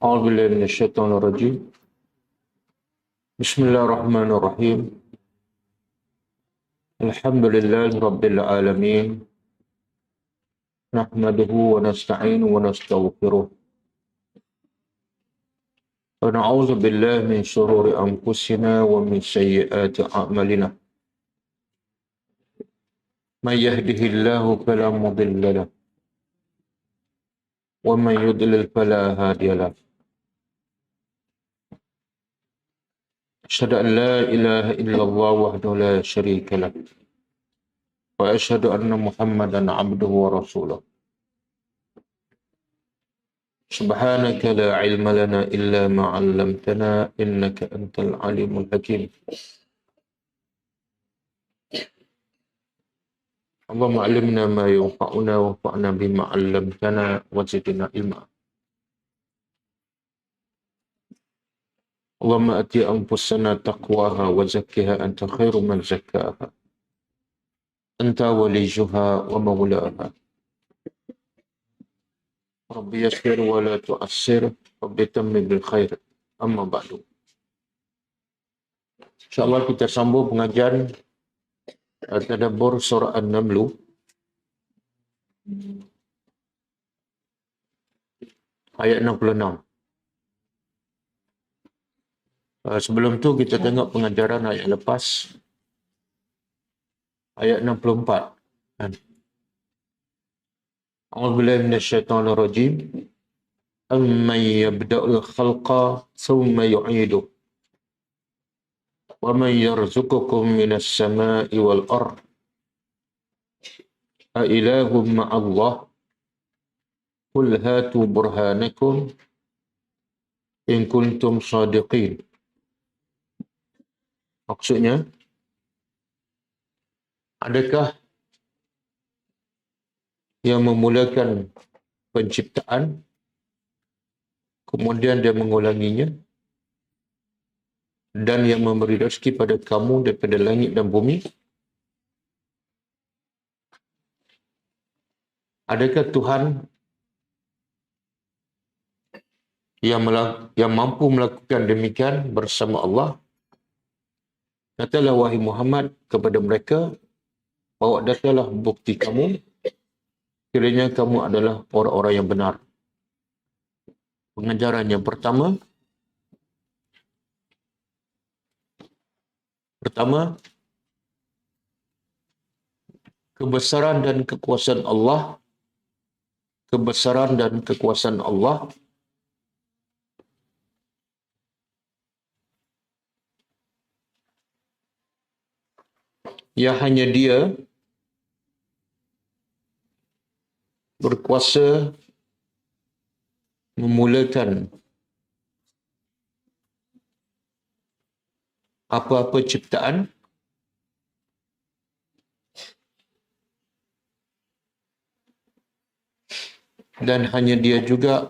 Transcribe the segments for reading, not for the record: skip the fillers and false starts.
أعوذ بالله من الشيطان الرجيم. بسم الله الرحمن الرحيم. الحمد لله رب العالمين. نحمده ونستعينه ونستغفره. ونعوذ بالله من شرور أنفسنا ومن سيئات أعمالنا. من يهده الله فلا مضل له ومن يضلل فلا هادي له. أشهد أن لا إله إلا الله وحده لا شريك له وأشهد أن محمدا عبده ورسوله. سبحانك لا علم لنا إلا ما علمتنا إنك أنت العليم الحكيم. اللهم علمنا ما ينفعنا وانفعنا بما علمتنا وزدنا علما. اللهم آت أنفسنا تقواها وزكها أنت خير من زكاها أنت وليها ومولاها. ربي يسر ولا تعسر ربي تمم بالخير. Amma ba'du. InsyaAllah kita sambung pengajian tadabbur surah An-Naml ayat 66. Sebelum tu kita tengok pengajaran ayat lepas, ayat 64. A'udzubillahi minasyaitonir rajim. Amman yabda'ul khalqa thumma yu'iduh wa man yarzuqukum minas sama'i wal ard a ilahum ma'allah qul hatu burhanakum in kuntum shadiqin. Maksudnya, adakah yang memulakan penciptaan kemudian dia mengulanginya, dan yang memberi rezeki pada kamu daripada langit dan bumi? Adakah Tuhan yang mampu melakukan demikian bersama Allah? Katalah wahai Muhammad kepada mereka, bawa datanglah bukti kamu, kiranya kamu adalah orang-orang yang benar. Pengajaran yang pertama, kebesaran dan kekuasaan Allah yang hanya Dia berkuasa memulakan apa-apa ciptaan, dan hanya Dia juga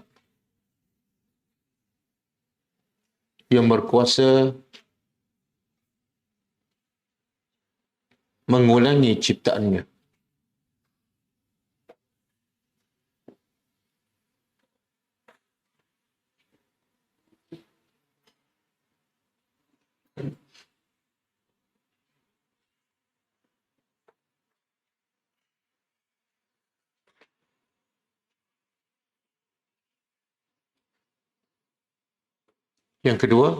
yang berkuasa mengulangi ciptaannya. Yang kedua,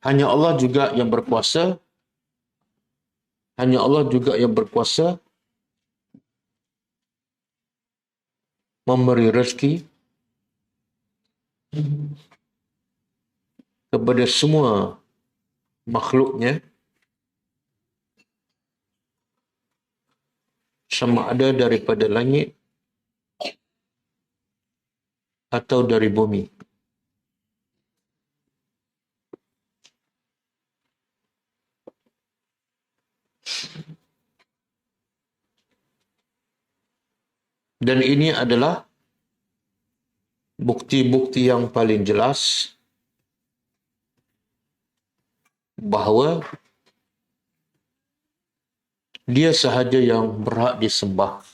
hanya Allah juga yang berkuasa memberi rezeki kepada semua makhluknya, sama ada daripada langit atau dari bumi. Dan ini adalah bukti-bukti yang paling jelas bahawa dia sahaja yang berhak disembah.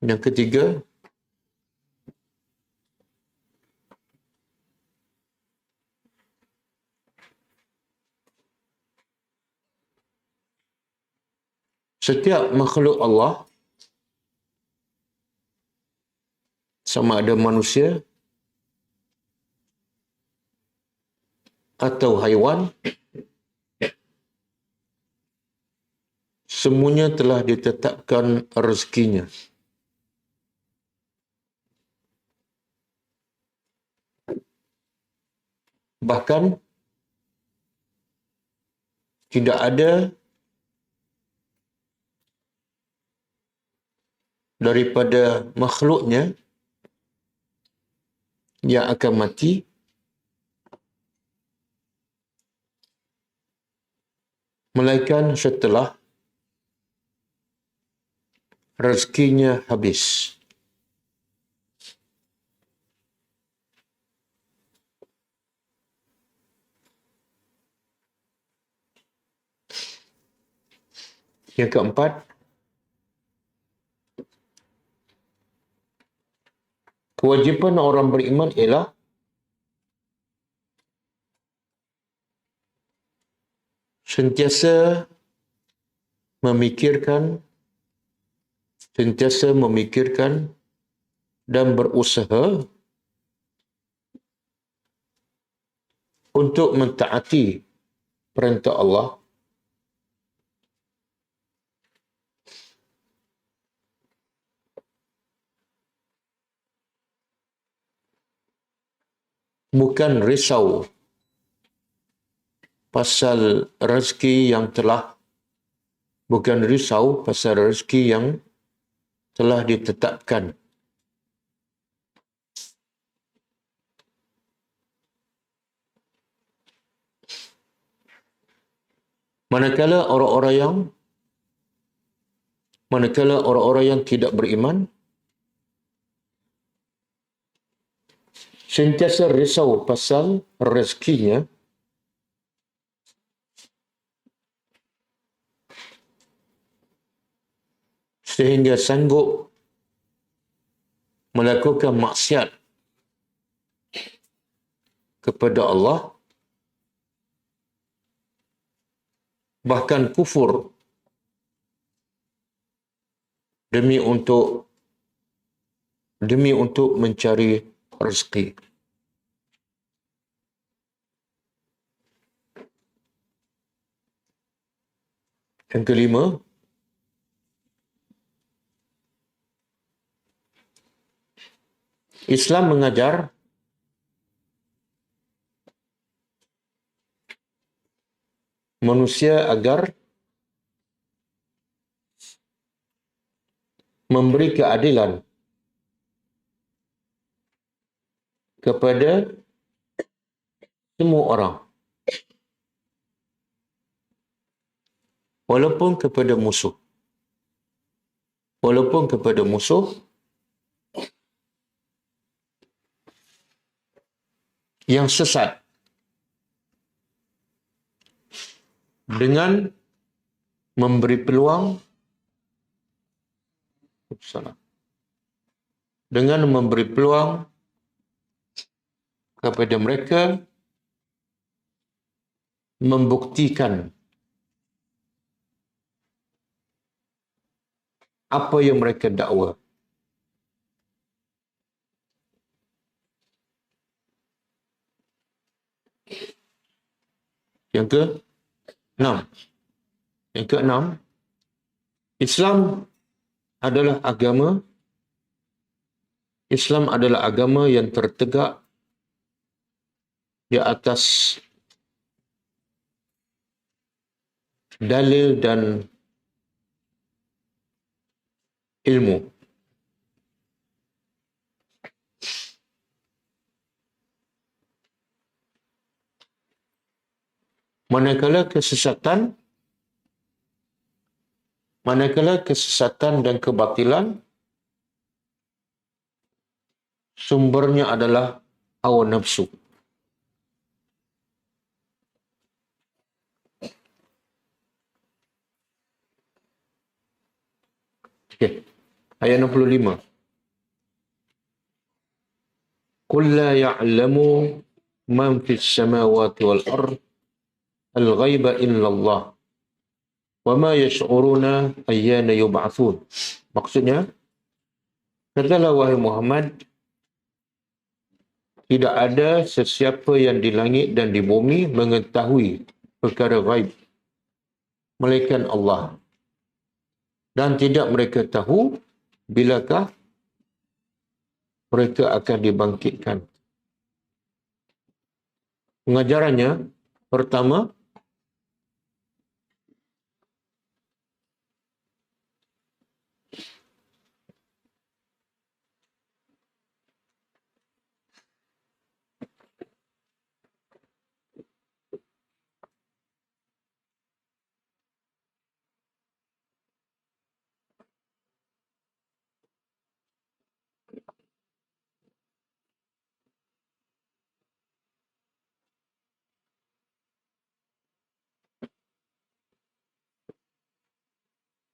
Yang ketiga, setiap makhluk Allah, sama ada manusia atau haiwan, semuanya telah ditetapkan rezekinya. Bahkan tidak ada daripada makhluknya yang akan mati melainkan setelah rezekinya habis. Yang keempat, kewajipan orang beriman ialah sentiasa memikirkan dan berusaha untuk mentaati perintah Allah bukan risau pasal rezeki yang telah ditetapkan. Manakala orang-orang yang tidak beriman sentiasa risau pasal rezekinya, sehingga sanggup melakukan maksiat kepada Allah, bahkan kufur demi untuk mencari rezeki. Yang kelima, Islam mengajar manusia agar memberi keadilan kepada semua orang, walaupun kepada musuh yang sesat, dengan memberi peluang kepada mereka membuktikan apa yang mereka dakwa. Yang keenam, Islam adalah agama yang tertegak di atas dalil dan ilmu. Manakala kesesatan Manakala kesesatan dan kebatilan sumbernya adalah hawa nafsu. Okay. Ayat 65. Qul la ya'lamu man fis samawati wal ard al-ghaiba illa Allah wa ma yash'uruna ayyana yub'atsun. Maksudnya, katalah wahai Muhammad, tidak ada sesiapa yang di langit dan di bumi mengetahui perkara ghaib melainkan Allah. Dan tidak mereka tahu bilakah mereka akan dibangkitkan. Pengajarannya, pertama,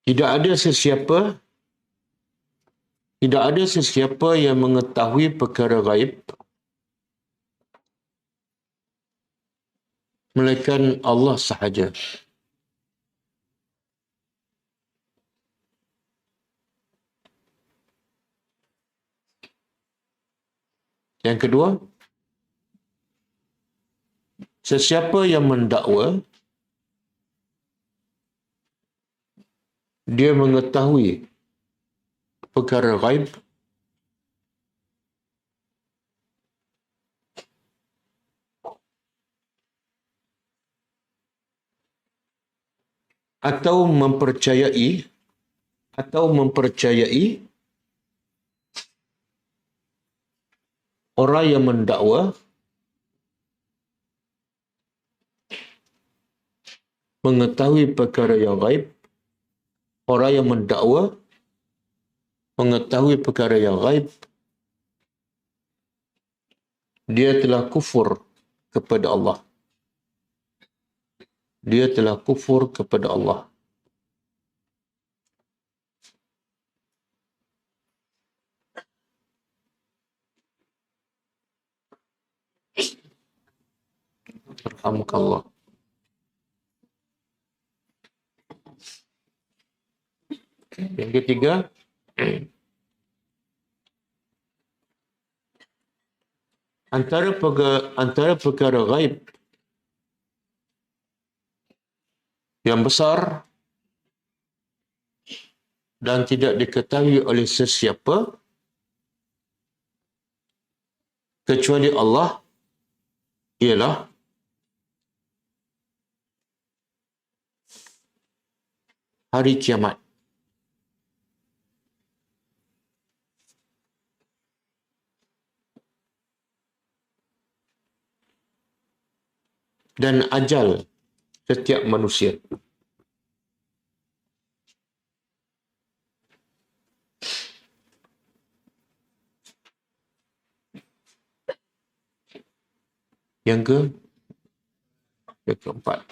tidak ada sesiapa yang mengetahui perkara gaib melainkan Allah sahaja. Yang kedua, sesiapa yang mendakwa dia mengetahui perkara gaib atau mempercayai orang yang mendakwa mengetahui perkara yang gaib, orang yang mendakwa mengetahui perkara yang gaib, dia telah kufur kepada Allah. Dia telah kufur kepada Allah. Alhamdulillah. Yang ketiga, antara perkara gaib yang besar dan tidak diketahui oleh sesiapa kecuali Allah ialah hari kiamat. Dan ajal setiap manusia. Yang keempat,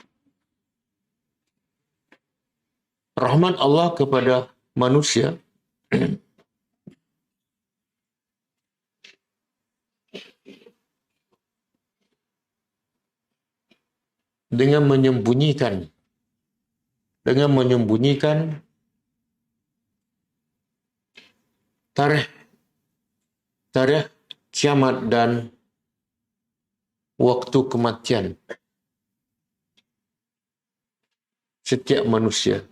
rahmat Allah kepada manusia dengan menyembunyikan tarikh kiamat dan waktu kematian setiap manusia.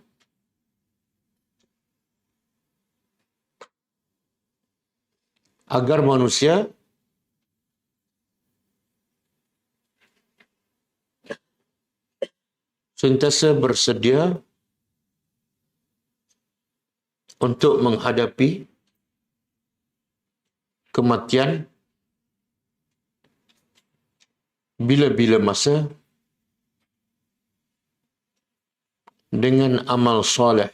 Agar manusia sentiasa bersedia untuk menghadapi kematian bila-bila masa dengan amal soleh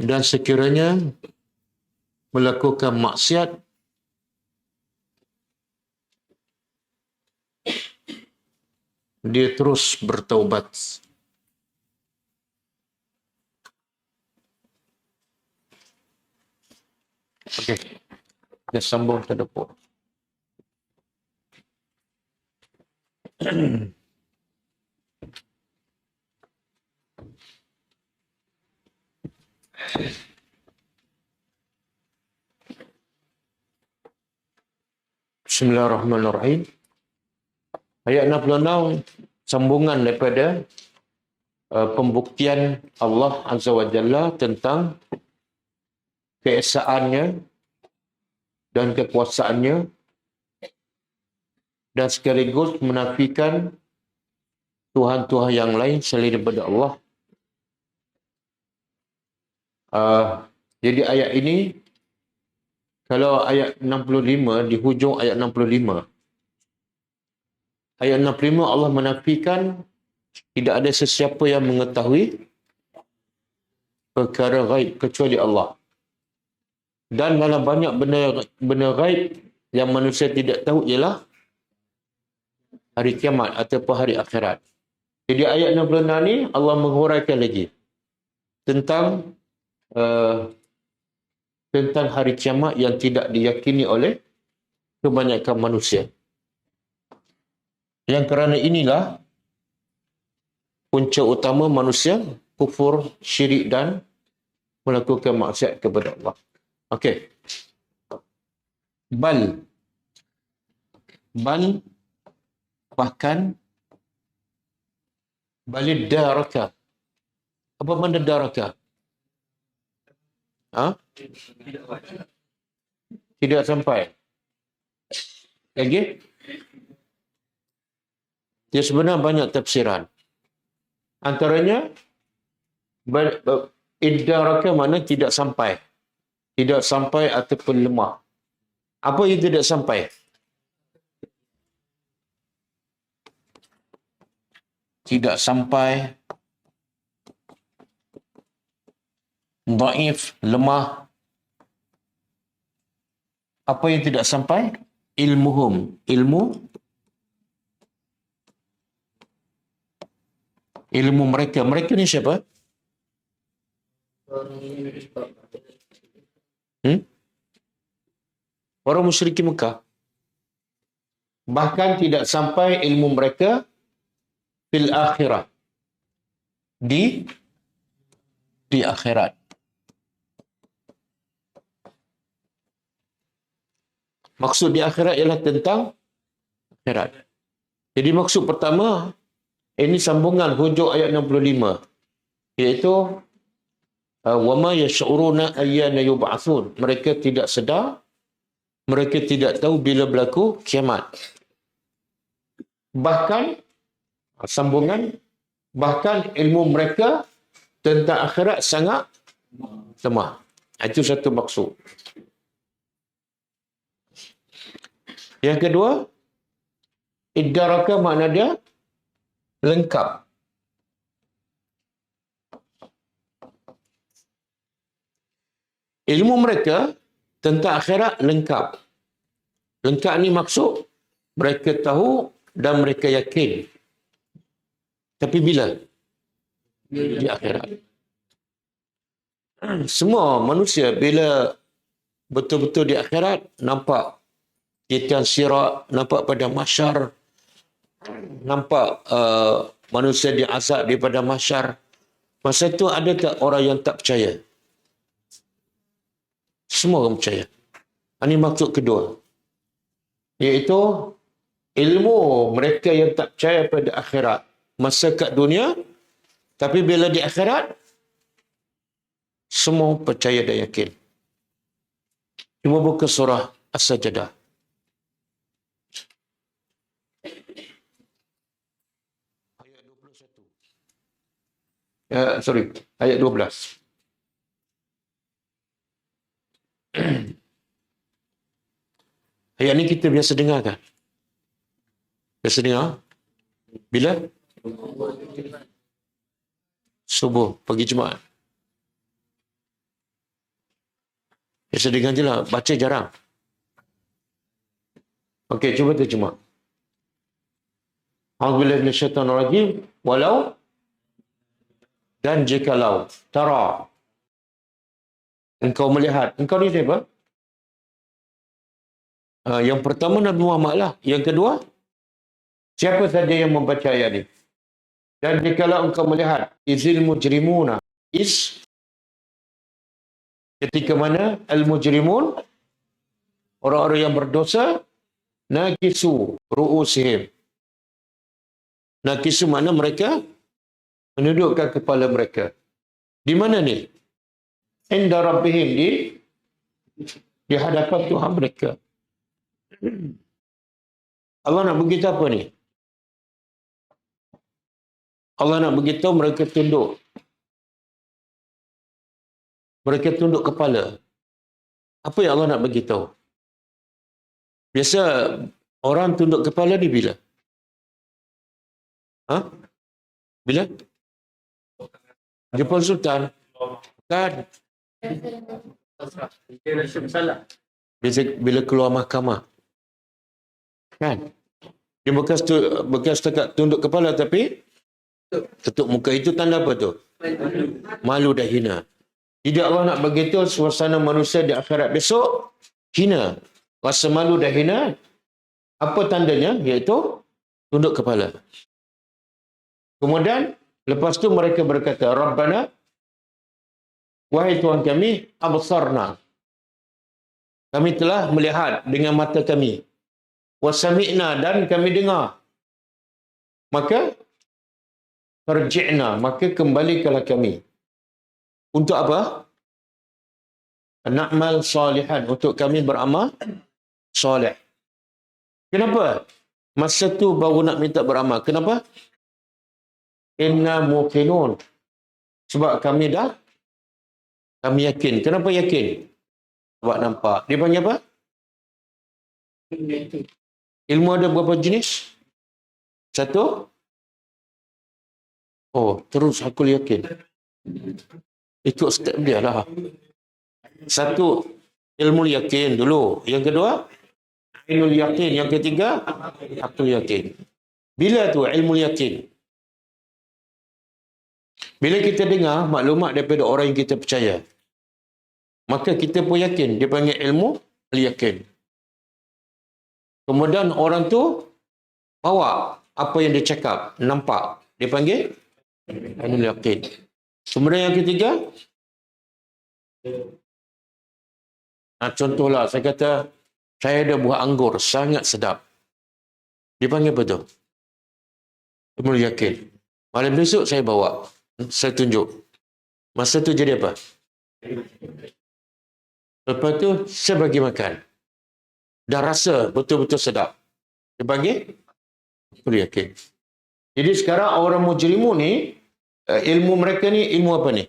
dan sekiranya melakukan maksiat, dia terus bertaubat. Okey, kita sambung ke depan. Bismillahirrahmanirrahim. Ayat 66 sambungan daripada pembuktian Allah Azza wa Jalla tentang keesaannya dan kekuasaannya, dan sekaligus menafikan Tuhan-Tuhan yang lain selain daripada Allah. Jadi ayat ini, kalau ayat 65, di hujung ayat 65, ayat 65 Allah menafikan tidak ada sesiapa yang mengetahui perkara gaib kecuali Allah. Dan dalam banyak benda gaib yang manusia tidak tahu ialah hari kiamat ataupun hari akhirat. Jadi ayat 66 ni Allah menghuraikan lagi tentang hari kiamat yang tidak diyakini oleh kebanyakan manusia. Yang kerana inilah punca utama manusia kufur, syirik dan melakukan maksiat kepada Allah. Okey. Bal bahkan balid daraka. Apa makna daraka? Tidak sampai. Lagi? Dia sebenarnya banyak tafsiran. Antaranya idaraka mana tidak sampai. Tidak sampai ataupun lemah. Apa yang tidak sampai? Tidak sampai, dhaif, lemah. Apa yang tidak sampai? Ilmuhum. Ilmu mereka. Mereka ni siapa? Orang musyrikin Mekah. Bahkan tidak sampai ilmu mereka fil akhirah. Di akhirat. Maksud di akhirat ialah tentang akhirat. Jadi maksud pertama, ini sambungan hujung ayat 65, iaitu wama yash'uruna ayyana yub'atsun. Mereka tidak sedar, mereka tidak tahu bila berlaku kiamat. Bahkan sambungan, bahkan ilmu mereka tentang akhirat sangat lemah. Itu satu maksud. Yang kedua, idaraka makna dia lengkap. Ilmu mereka tentang akhirat lengkap. Lengkap ni maksud mereka tahu dan mereka yakin. Tapi bila? Di akhirat. Semua manusia bila betul-betul di akhirat nampak titan sirat, nampak pada mahsyar, nampak manusia diazab daripada mahsyar. Masa itu ada tak orang yang tak percaya? Semua orang percaya. Ini maksud kedua. Iaitu ilmu mereka yang tak percaya pada akhirat masa kat dunia, tapi bila di akhirat semua percaya dan yakin. Cuma buka surah As-Sajdah. Ayat 12. Ayat ni kita biasa dengar kan? Biasa dengar? Bila? Subuh, pagi Jumaat. Biasa dengar je lah, baca jarang. Okey, cuba terjemah. A'udzubillahi minasyaitonirrajim. Walau dan jikalau tara engkau melihat. Engkau ni siapa? Yang pertama Nabi Muhammad lah. Yang kedua, siapa saja yang membaca ayat ni? Dan jikalau engkau melihat izil mujrimuna, ketika mana al-mujrimun, orang-orang yang berdosa, nakisu ru'usihim. Nakisu mana mereka menundukkan kepala mereka. Di mana ni? Inda rabbihim, di hadapan Tuhan mereka. Allah nak beritahu apa ni? Allah nak beritahu mereka tunduk. Mereka tunduk kepala. Apa yang Allah nak beritahu? Biasa orang tunduk kepala ni bila? Bila? Jumpa Sultan. Kan? Bila keluar mahkamah. Kan? Dia bukan setakat tunduk kepala tapi ketuk muka. Itu tanda apa tu? Malu dan hina. Tidak Allah nak beritahu suasana manusia di akhirat besok hina. Rasa malu dan hina. Apa tandanya? Iaitu tunduk kepala. Kemudian lepas tu mereka berkata, Rabbana, wahai Tuhan kami, absarna. Kami telah melihat dengan mata kami. Wasami'na, dan kami dengar. Maka farji'na, maka kembalikanlah kami. Untuk apa? Na'mal salihan, untuk kami beramal soleh. Kenapa? Masa tu baru nak minta beramal. Kenapa? Inna muqinun. Sebab kami yakin. Kenapa yakin? Sebab nampak. Dia panggil apa? Ilmu ada berapa jenis? Satu? Oh, terus aku yakin. Ikut step dia lah. Satu, ilmu yakin dulu. Yang kedua, ilmu yakin. Yang ketiga, akal yakin. Bila tu ilmu yakin? Bila kita dengar maklumat daripada orang yang kita percaya, maka kita pun yakin. Dia panggil ilmu yakin. Kemudian orang tu bawa apa yang dia cakap, nampak. Dia panggil ilmu yakin. Kemudian yang ketiga, contohlah saya kata, saya ada buah anggur sangat sedap. Dia panggil apa tu? Ilmu yakin. Malam besok saya bawa. Saya tunjuk. Masa tu jadi apa? Lepas tu saya bagi makan. Dah rasa betul-betul sedap. Dia panggil ilmu yakin. Jadi sekarang orang mujrimun ni, ilmu mereka ni ilmu apa ni?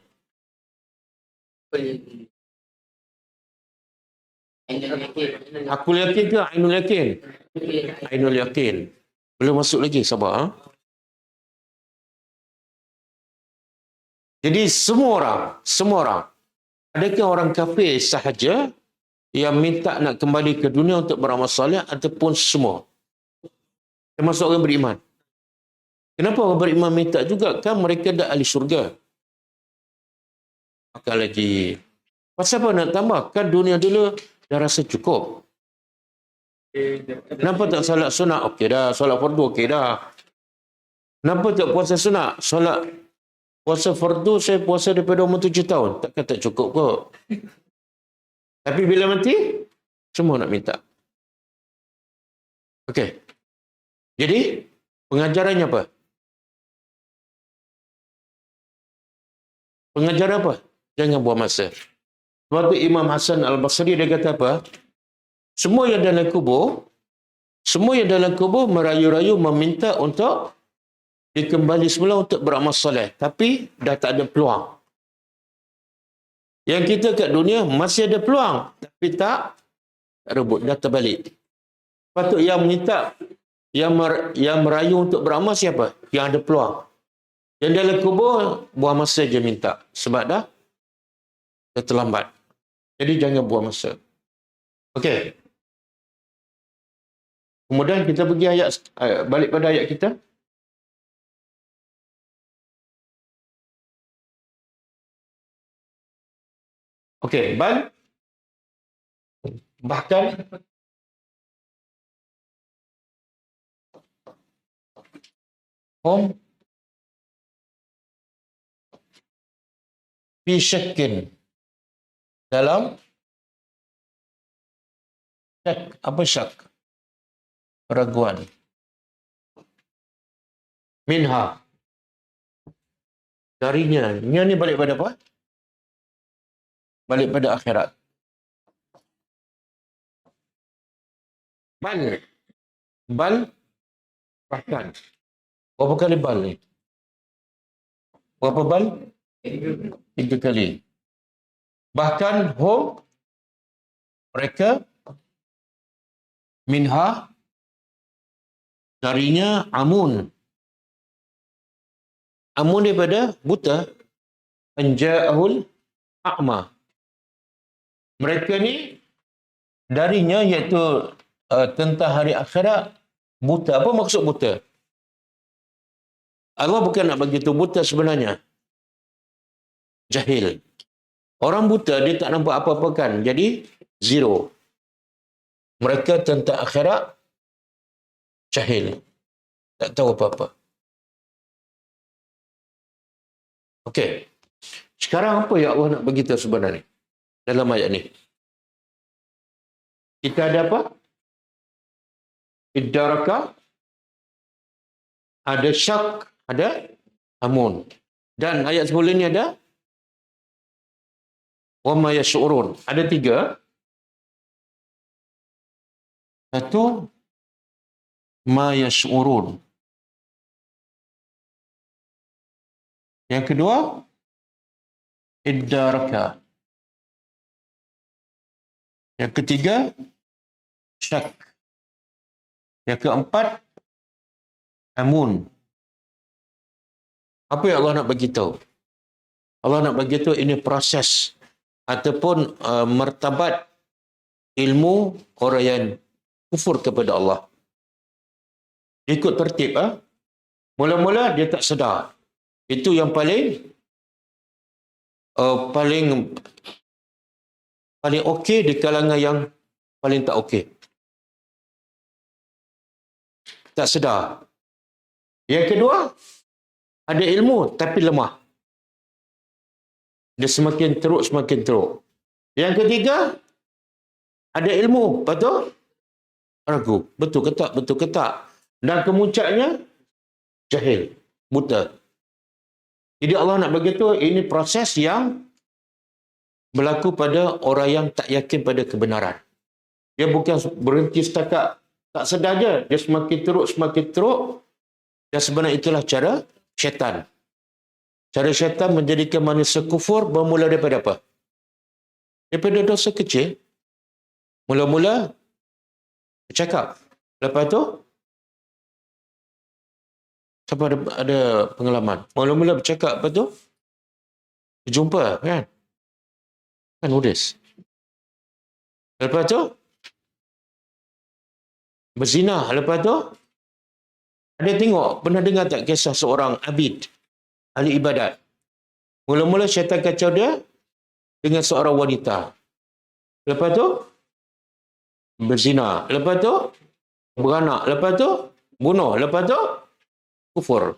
Akul yakin ke ainul yakin? Ainul yakin. Belum masuk lagi, sabar. Jadi semua orang. Adakah orang kafir sahaja yang minta nak kembali ke dunia untuk beramal soleh ataupun semua? Termasuk orang beriman. Kenapa orang beriman minta juga? Kan mereka dah ahli syurga. Maka lagi. Pasal apa nak tambah? Kan dunia dulu dah rasa cukup. Kenapa tak solat sunat? Okey dah. Solat fardu okey dah. Kenapa tak puasa sunat? Puasa fardu saya puasa daripada umur 7 tahun. Takkan tak cukup kok. Tapi bila mati, semua nak minta. Okey. Jadi, pengajarannya apa? Pengajaran apa? Jangan buang masa. Sebab tu Imam Hasan Al-Basri dia kata apa? Semua yang dalam kubur merayu-rayu meminta untuk dikembali semula untuk beramal soleh. Tapi dah tak ada peluang. Yang kita kat dunia masih ada peluang. Tapi tak rebut. Dah terbalik. Patut yang minta, yang merayu untuk beramal siapa? Yang ada peluang. Yang dalam kubur, buang masa je minta. Sebab dah terlambat. Jadi jangan buang masa. Okey. Kemudian kita pergi balik pada ayat kita. Okey, bahkan hum fi syakkin, dalam syak. Apa syak? Keraguan. Minha, darinya. Nya ni balik pada apa? Balik pada akhirat. Bal bahkan. Berapa kali bal ni? Berapa bal? 3 kali. Bahkan hum, mereka, minha, darinya, amun. Amun daripada buta. Anja'ahul a'ma. Mereka ni darinya, iaitu tentang hari akhirat, buta. Apa maksud buta? Allah bukan nak bagi tu buta sebenarnya. Jahil. Orang buta, dia tak nampak apa-apa kan. Jadi, zero. Mereka tentang akhirat, jahil. Tak tahu apa-apa. Okey. Sekarang apa yang Allah nak bagi tahu sebenarnya dalam ayat ni? Kita ada apa? Iddaraka, ada syak, ada amun. Dan ayat sebelum ni ada wa ma yash'urun. Ada 3. Satu, ma yash'urun. Yang kedua, iddaraka. Yang ketiga, syak. Yang keempat, amun. Apa yang Allah nak bagi tahu? Allah nak bagi tahu ini proses ataupun martabat ilmu orang yang kufur kepada Allah. Ikut tertib. Mula-mula dia tak sedar. Itu yang paling okey di kalangan yang paling tak okey. Tak sedar. Yang kedua, ada ilmu tapi lemah. Dia semakin teruk. Yang ketiga, ada ilmu, lepas tu ragu. Betul ke tak? Dan kemuncaknya, jahil, buta. Jadi Allah nak bagi tahu ini proses yang berlaku pada orang yang tak yakin pada kebenaran. Dia bukan berhenti setakat tak sedar je. Dia semakin teruk. Dan sebenarnya itulah cara syaitan. Cara syaitan menjadikan manusia kufur bermula daripada apa? Daripada dosa kecil. Mula-mula bercakap. Lepas tu, siapa ada pengalaman? Mula-mula bercakap, lepas tu berjumpa, kan? Kan udis. Lepas tu berzina. Lepas tu ada tengok, pernah dengar tak kisah seorang abid, ahli ibadat. Mula-mula syaitan kacau dia dengan seorang wanita. Lepas tu berzina. Lepas tu beranak. Lepas tu bunuh. Lepas tu kufur.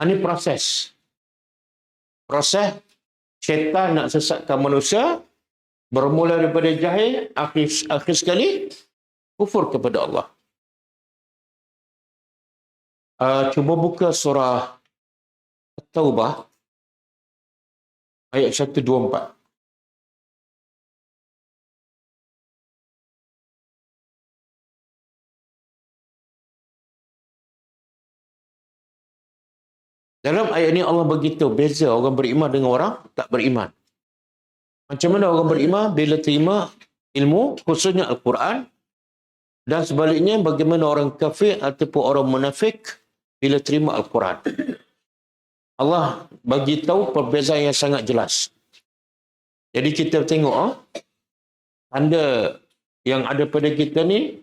Ini proses. Proses syaitan nak sesatkan manusia bermula daripada jahil, akhir sekali kufur kepada Allah. Cuba buka surah Taubah ayat 124. Dalam ayat ini Allah beritahu beza orang beriman dengan orang tak beriman. Macam mana orang beriman bila terima ilmu, khususnya Al-Quran, dan sebaliknya bagaimana orang kafir ataupun orang munafik bila terima Al-Quran. Allah bagi tahu perbezaan yang sangat jelas. Jadi kita tengok tanda yang ada pada kita ni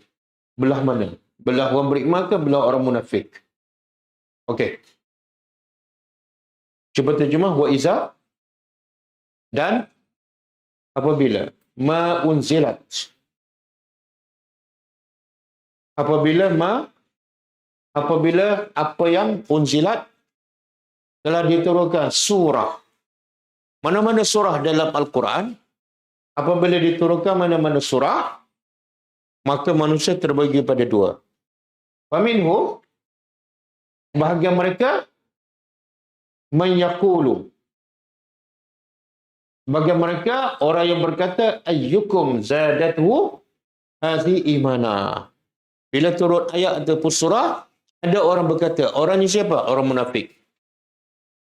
belah mana? Belah orang beriman ke belah orang munafik? Okey. Cuba terjemah wa iza dan apabila ma unzilat. Apabila apa yang unzilat telah diturunkan surah. Mana-mana surah dalam Al-Quran, apabila diturunkan mana-mana surah, maka manusia terbagi pada dua. Faminhum, bahagian mereka menyaqulu. Bagi mereka, orang yang berkata, ayyukum zadathu hadhi imana. Bila turun ayat ataupun surah, ada orang berkata, orang ni siapa? Orang munafik.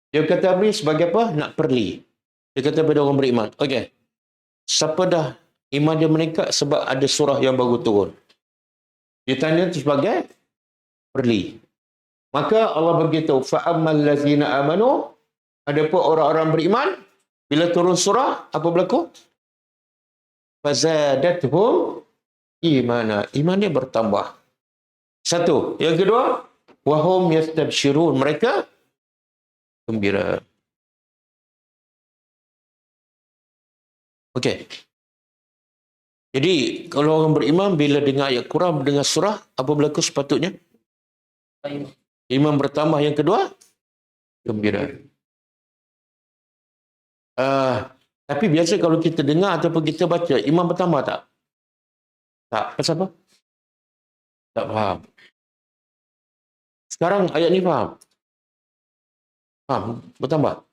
Dia kata habis sebagai apa? Nak perli. Dia kata pada orang beriman. Okey. Siapa dah iman dia meningkat sebab ada surah yang baru turun? Dia tanya itu sebagai perli. Maka Allah beritahu, fa'ammal lazina amanu, adapun orang-orang beriman, bila turun surah, apa berlaku? Fazadathum imana. Iman dia bertambah. Satu. Yang kedua, wahum yastabshirun. Mereka gembira. Okey. Jadi, kalau orang beriman, bila dengar ayat Quran, dengar surah, apa berlaku sepatutnya? Iman bertambah. Yang kedua, gembira. Tapi biasa kalau kita dengar ataupun kita baca, iman bertambah tak? Tak. Pasal apa? Tak faham. Sekarang ayat ni faham? Faham? Bertambah?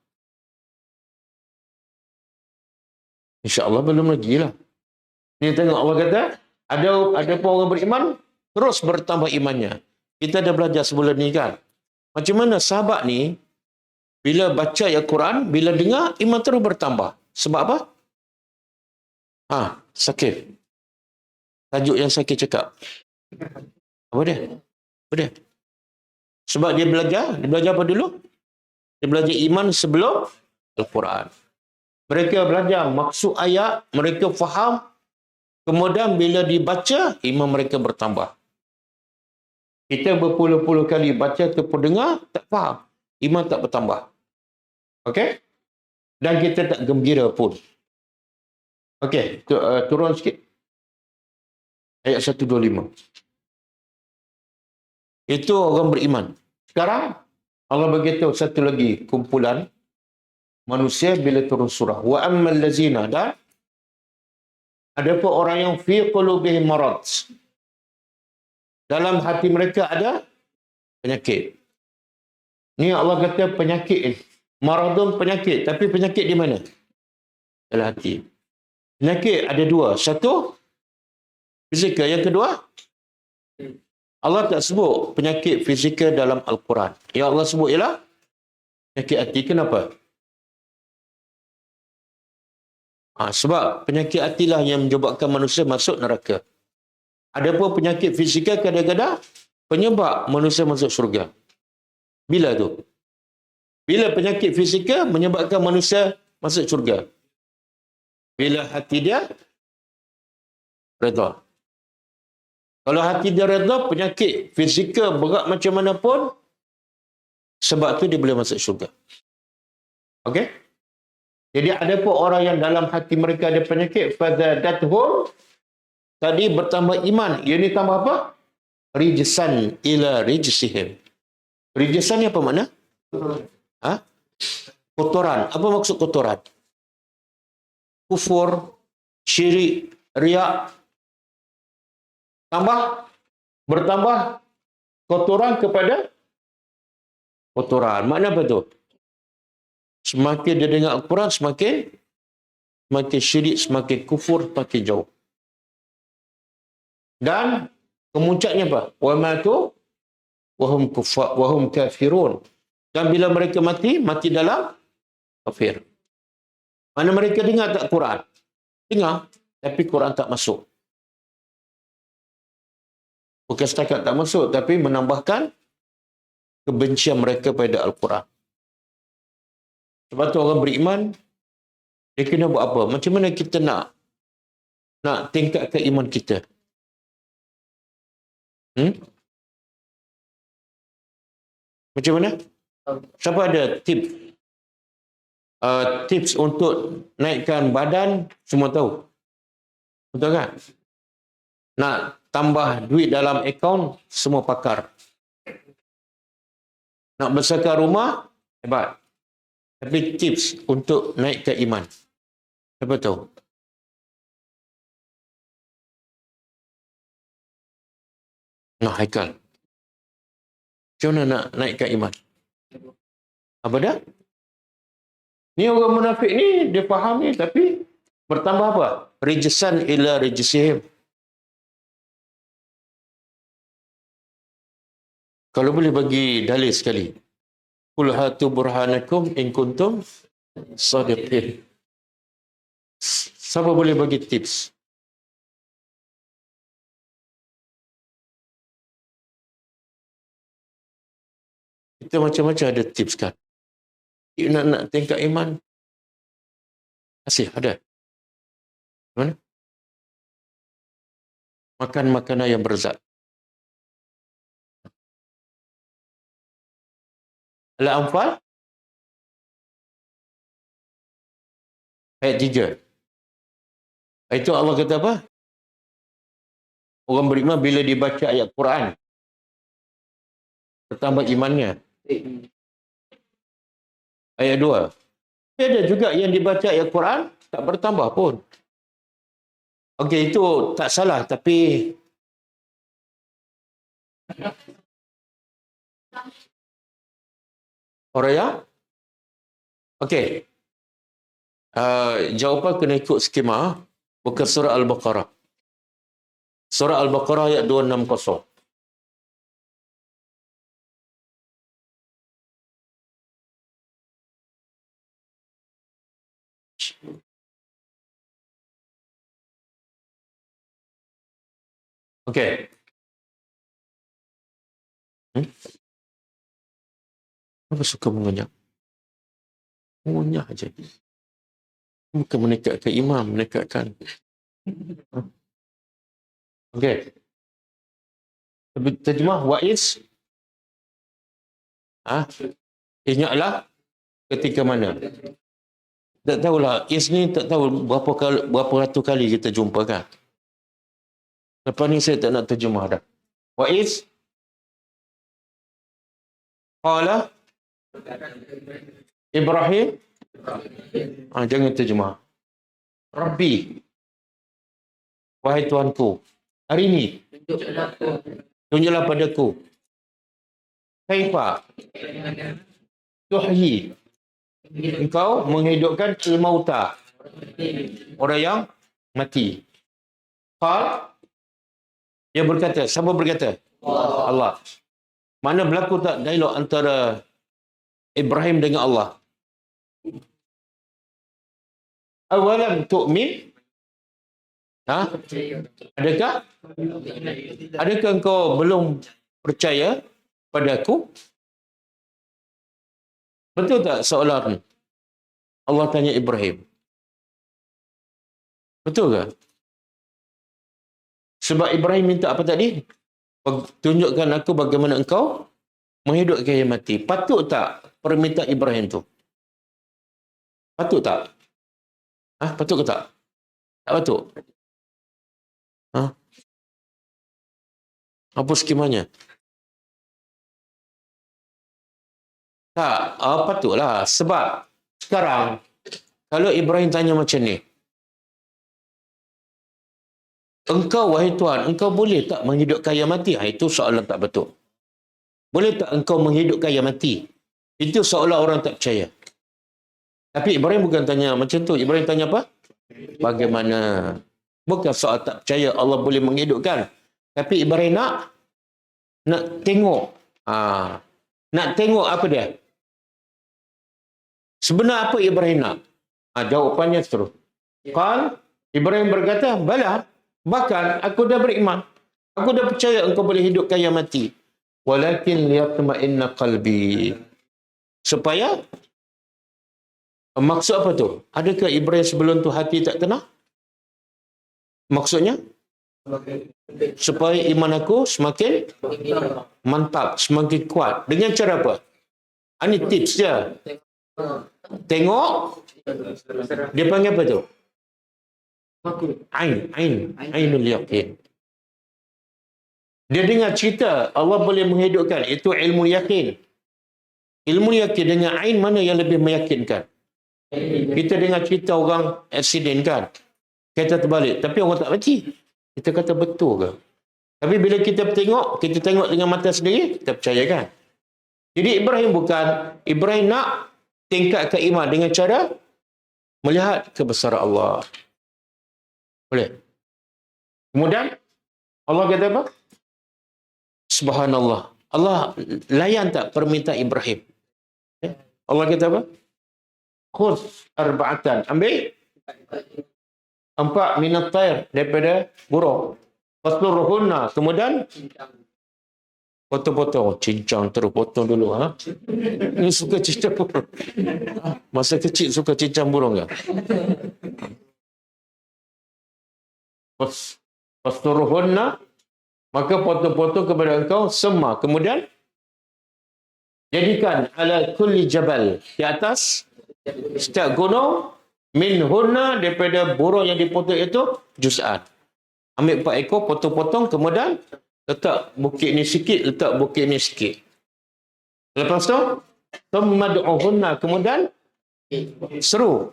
InsyaAllah belum lagi lah. Ni tengok Allah kata, ada pun orang beriman, terus bertambah imannya. Kita dah belajar sebelum ni kan. Macam mana sahabat ni, bila baca ayat Quran, bila dengar, iman terus bertambah. Sebab apa? Sakit. Tajuk yang sakit cakap. Apa dia? Sebab dia belajar apa dulu? Dia belajar iman sebelum Al-Quran. Mereka belajar maksud ayat, mereka faham, kemudian bila dibaca, iman mereka bertambah. Kita berpuluh-puluh kali baca ataupun dengar, tak faham. Iman tak bertambah. Okey? Dan kita tak gembira pun. Okey, turun sikit. Ayat 125. Itu orang beriman. Sekarang, Allah beritahu satu lagi kumpulan manusia bila turun surah. Wa ammal lazina, dan ada pun orang yang fi qulubihim marad. Dalam hati mereka ada penyakit. Ni Allah kata penyakit. Maradun penyakit. Tapi penyakit di mana? Dalam hati. Penyakit ada dua. Satu, fizikal. Yang kedua, Allah tak sebut penyakit fizikal dalam Al-Quran. Yang Allah sebut ialah penyakit hati. Kenapa? Sebab penyakit hatilah yang menyebabkan manusia masuk neraka. Adapun penyakit fizikal kadang-kadang penyebab manusia masuk syurga. Bila tu? Bila penyakit fizikal menyebabkan manusia masuk syurga? Bila hati dia redha. Kalau hati dia redha, penyakit fizikal berat macam mana pun, sebab tu dia boleh masuk syurga. Okey? Jadi ada pun orang yang dalam hati mereka ada penyakit, fazadathum, tadi bertambah iman. Ia ni tambah apa? Rijsan ila rijsihim. Rijsan ni apa makna? Kotoran. Apa maksud kotoran? Kufur, syirik, riak. Bertambah kotoran kepada kotoran. Makna apa tu? Semakin dia dengar Al-Quran, semakin syirik, semakin kufur, semakin jauh. Dan kemuncaknya apa? Wa matu wa hum kafirun. Dan bila mereka mati dalam kafir. Mana mereka dengar tak Quran? Dengar, tapi Quran tak masuk. Bukan setakat tak masuk, tapi menambahkan kebencian mereka pada Al-Quran. Sebab tu orang beriman, Dia kena buat apa? Macam mana kita nak tingkatkan iman kita? Macam mana? Siapa ada tips untuk naikkan badan? Semua tahu. Betul kan? Nak tambah duit dalam akaun, semua pakar. Nak besarkan rumah, hebat. Tapi tips untuk naikkan iman, siapa tahu? Nah, Haikal. Macam mana nak naikkan iman? Apa dah? Ni orang munafik ni, dia faham ni, tapi bertambah apa? Rijisan ila rijisihim. Kalau boleh bagi dalil sekali. Qul hatu burhanakum in kuntum sadiqin. Siapa boleh bagi tips? Kita macam-macam ada tips kan. Nak tingkat iman. Masih ada. Mana? Makan makanan yang berzat. Al-Anfal ayat 3. Itu Allah kata apa? Orang beriman bila dibaca ayat Quran, bertambah imannya. Ayat 2. Ada juga yang dibaca ayat Quran, tak bertambah pun. Okey, itu tak salah, tapi orang yang okey. Jawapan kena ikut skema. Bukan surah Al-Baqarah. Surah Al-Baqarah ayat 260. Okey. Apa suka mengunyah? Mengunyah aja. Bukan menekatkan imam, menekatkan. Okey. Terjemah Waiz. Ingatlah ketika mana? Tak tahulah. Is ni tak tahu berapa ratus kali kita jumpa kan. Lepas ni saya tak nak terjemah dah. Waiz. Qala Ibrahim. Jangan terjemah. Rabbi. Wahai Tuanku. Hari ini. Tunjuklah padaku. Kaifa. Tuhyi. Engkau menghidupkan al-mauta. Orang yang mati. Qal. Dia berkata. Siapa berkata? Allah. Mana berlaku tak dialog antara Ibrahim dengan Allah? Awalam tu'min? Adakah engkau belum percaya padaku? Betul tak soalan Allah tanya Ibrahim? Betul ke? Sebab Ibrahim minta apa tadi? Tunjukkan aku bagaimana engkau menghidupkan yang mati. Patut tak permintaan Ibrahim tu? Patut tak? Patut ke tak? Tak patut. Apa skemanya? Tak, patutlah. Sebab sekarang, kalau Ibrahim tanya macam ni, engkau wahai Tuhan, engkau boleh tak menghidupkan yang mati? Itu soalan tak betul. Boleh tak engkau menghidupkan yang mati? Itu seolah orang tak percaya. Tapi Ibrahim bukan tanya macam tu. Ibrahim tanya apa? Bagaimana? Bukan soal tak percaya Allah boleh menghidupkan. Tapi Ibrahim nak tengok. Nak tengok apa dia? Sebenar apa Ibrahim nak? Jawapannya terus. Qal, Ibrahim berkata, bala, bahkan aku dah beriman. Aku dah percaya engkau boleh hidupkan yang mati. Walakin liyatma'inna qalbi. Supaya Maksud apa tu? Adakah Ibrahim sebelum tu hati tak tenang? Maksudnya? Supaya iman aku semakin mantap, semakin kuat. Dengan cara apa? Ini tips dia. Tengok. Dia panggil apa tu? Ainul yakin. Dia dengar cerita Allah boleh menghidupkan. Itu ilmu yakin. Ilmu yakin dengan ain mana yang lebih meyakinkan? Kita dengar cerita orang aksiden kan. Kereta terbalik. Tapi orang tak baca. Kita kata betul ke? Tapi bila kita tengok dengan mata sendiri, kita percaya kan? Jadi Ibrahim nak tingkatkan iman dengan cara melihat kebesaran Allah. Boleh? Kemudian Allah kata apa? Subhanallah. Allah layan tak permintaan Ibrahim? Allah kata apa? Khudh arba'atan. Ambil 4 minat tair daripada burung. Fasluruhunna. Kemudian potong-potong. Cincang terus potong dulu. Ha? Ini suka cincang burung. Masa kecil suka cincang burung ke? Fasluruhunna. Maka potong-potong kepada engkau semua. Kemudian jadikan ala kulli jabal. Di atas setiap gunung. Min hunna daripada burung yang dipotong itu juz'an. Ambil 4 ekor, potong-potong, kemudian letak bukit ni sikit, letak bukit ni sikit. Lepas tu, thummad'uhunna, kemudian seru.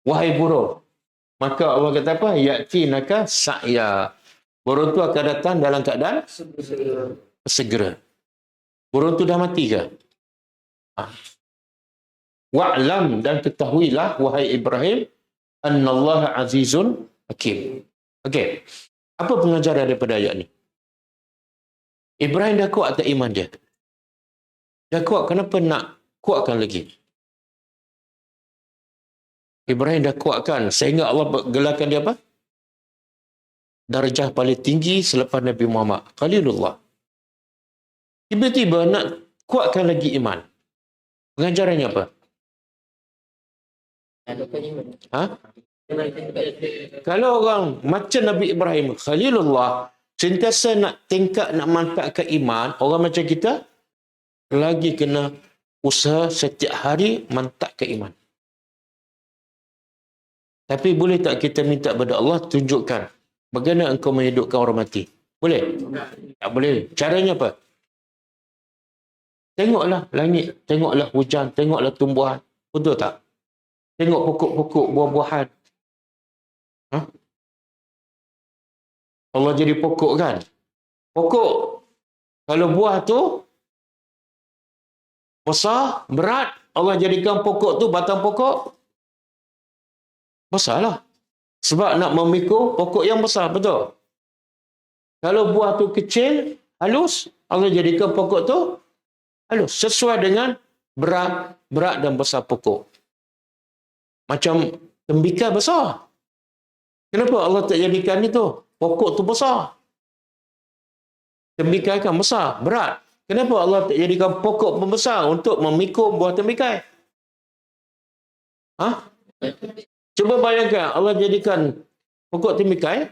Wahai burung. Maka Allah kata apa? Ya'tinaka sa'ya. Burung tu akan datang dalam keadaan segera. Burung tu dah mati ke? Wa'lam, dan ketahuilah wahai Ibrahim annallaha azizun hakim. Okey. Apa pengajaran daripada ayat ni? Ibrahim dah kuat atas iman dia. Dah kuat, kenapa nak kuatkan lagi? Ibrahim dah kuatkan sehingga Allah gelarkan dia apa? Darjah paling tinggi selepas Nabi Muhammad, Khalilullah. Tiba-tiba nak kuatkan lagi iman. Pengajarannya apa? Ha? Kalau orang macam Nabi Ibrahim Khalilullah sentiasa nak tingkat, nak mantapkan iman, orang macam kita lagi kena usaha setiap hari mantapkan iman. Tapi boleh tak kita minta kepada Allah tunjukkan bagaimana engkau menghidupkan orang mati? Boleh? Tak boleh. Caranya apa? Tengoklah langit, tengoklah hujan, tengoklah tumbuhan. Betul tak? Tengok pokok-pokok, buah-buahan. Ha? Allah jadi pokok kan? Pokok. Kalau buah tu besar, berat, Allah jadikan pokok tu, batang pokok besarlah. Sebab nak memikul pokok yang besar, betul? Kalau buah tu kecil, halus, Allah jadikan pokok tu halus. Sesuai dengan berat dan besar pokok. Macam tembikar besar. Kenapa Allah tak jadikan itu? Pokok tu besar. Tembikar kan besar, berat. Kenapa Allah tak jadikan pokok pembesar untuk memikul buah tembikar? Ha? Cuba bayangkan Allah jadikan pokok tembikar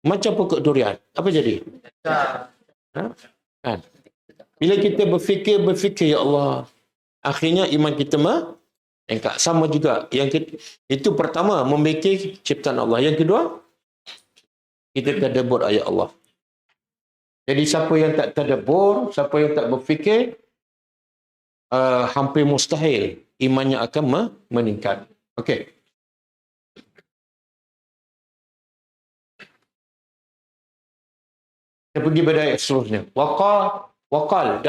macam pokok durian. Apa jadi? Ha? Kan? Bila kita berfikir, ya Allah, akhirnya iman kita meningkat. Sama juga. Itu pertama, memikir ciptaan Allah. Yang kedua, kita tadabbur ayat Allah. Jadi siapa yang tak tadabbur, siapa yang tak berfikir, hampir mustahil imannya akan meningkat. Okey. Kita pergi pada ayat seterusnya. Waqal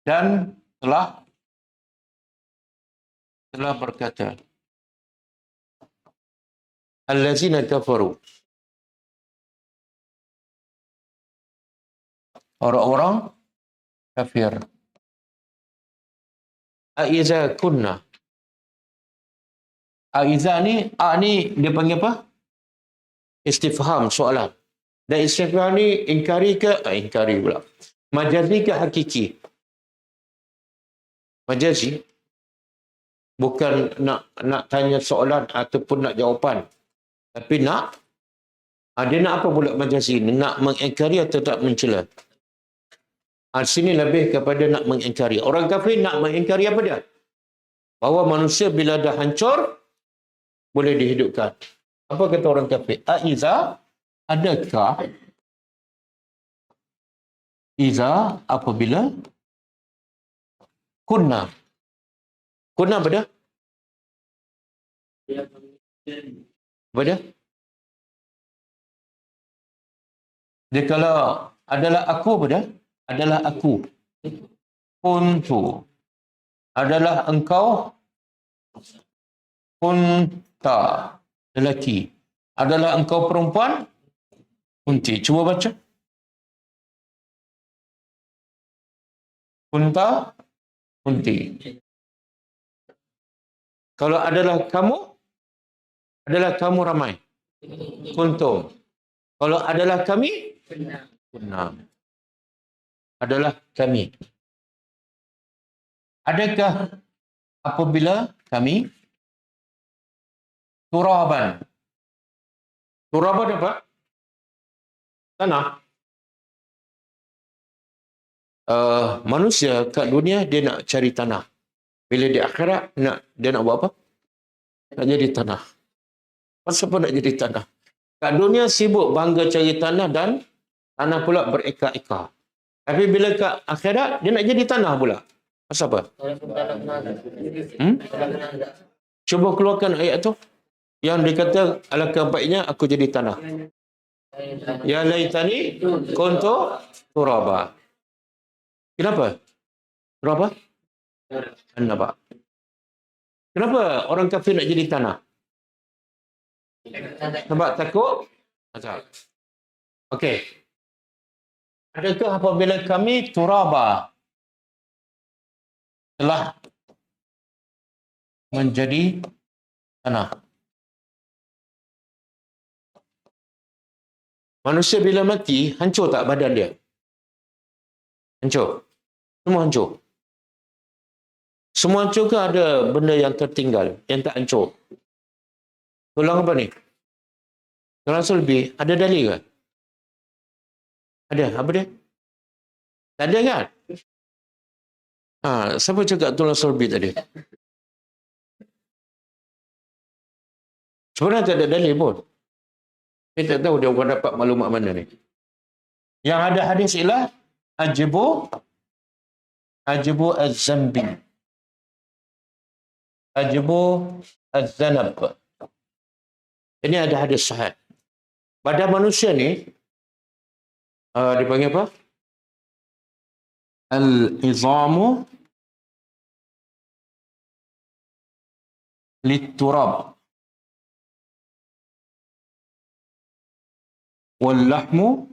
dan telah berkata, allazina kafaru, orang-orang kafir, aiza kunna. Aiza ni dia panggil apa? Istifham, soalan. Dan istifham ni ingkari ke? Ingkari pula. Majazi ke hakiki? Majazi. Bukan nak tanya soalan ataupun nak jawapan. Tapi dia nak apa pula majazi ni? Nak mengingkari atau tak mencela? Sini lebih kepada nak mengingkari. Orang kafir nak mengingkari apa dia? Bahawa manusia bila dah hancur, boleh dihidupkan. Apa kata orang kafir? Aiza, adakah? Iza, apabila? Kunna. Kunna apa dia? Apa dia? Dia kalau adalah aku apa dia? Adalah aku. Kuntu. Adalah engkau. Kunta. Lelaki. Adalah engkau perempuan. Kunti. Cuba baca. Kunta. Kunti. Kalau adalah kamu ramai. Kuntum. Kalau adalah kami, kunna. Adalah kami. Adakah apabila kami turaban? Turaban apa? Tanah. Manusia kat dunia dia nak cari tanah. Bila di akhirat dia nak buat apa? Nak jadi tanah. Pasal apa nak jadi tanah? Kat dunia sibuk bangga cari tanah dan tanah pula berekar-ekar. Tapi bila kat akhirat dia nak jadi tanah pula. Pasal apa? Cuba keluarkan ayat tu. Yang dia kata, alangkah baiknya aku jadi tanah. Ya laitani kuntu turaba. Kenapa? Turaba? An-naba. Kenapa orang kafir nak jadi tanah? Sebab takut azab. Okey. Adakah apabila kami turaba telah menjadi tanah? Manusia bila mati, hancur tak badan dia? Hancur. Semua hancur. Semua hancur ke ada benda yang tertinggal, yang tak hancur? Tulang apa ni? Tulang sulbi. Ada dalil ke? Ada. Apa dia? Tak ada kan? Siapa cakap tulang sulbi tadi? Sebenarnya tak ada dalil pun. Saya tak tahu dia orang dapat maklumat mana ni. Yang ada hadis ialah Ajibu az-zambi. Ajibu az-zanab. Ini ada hadis sahih. Badan manusia ni dipanggil apa? Al-izamu lit-turab. Wal-lahmu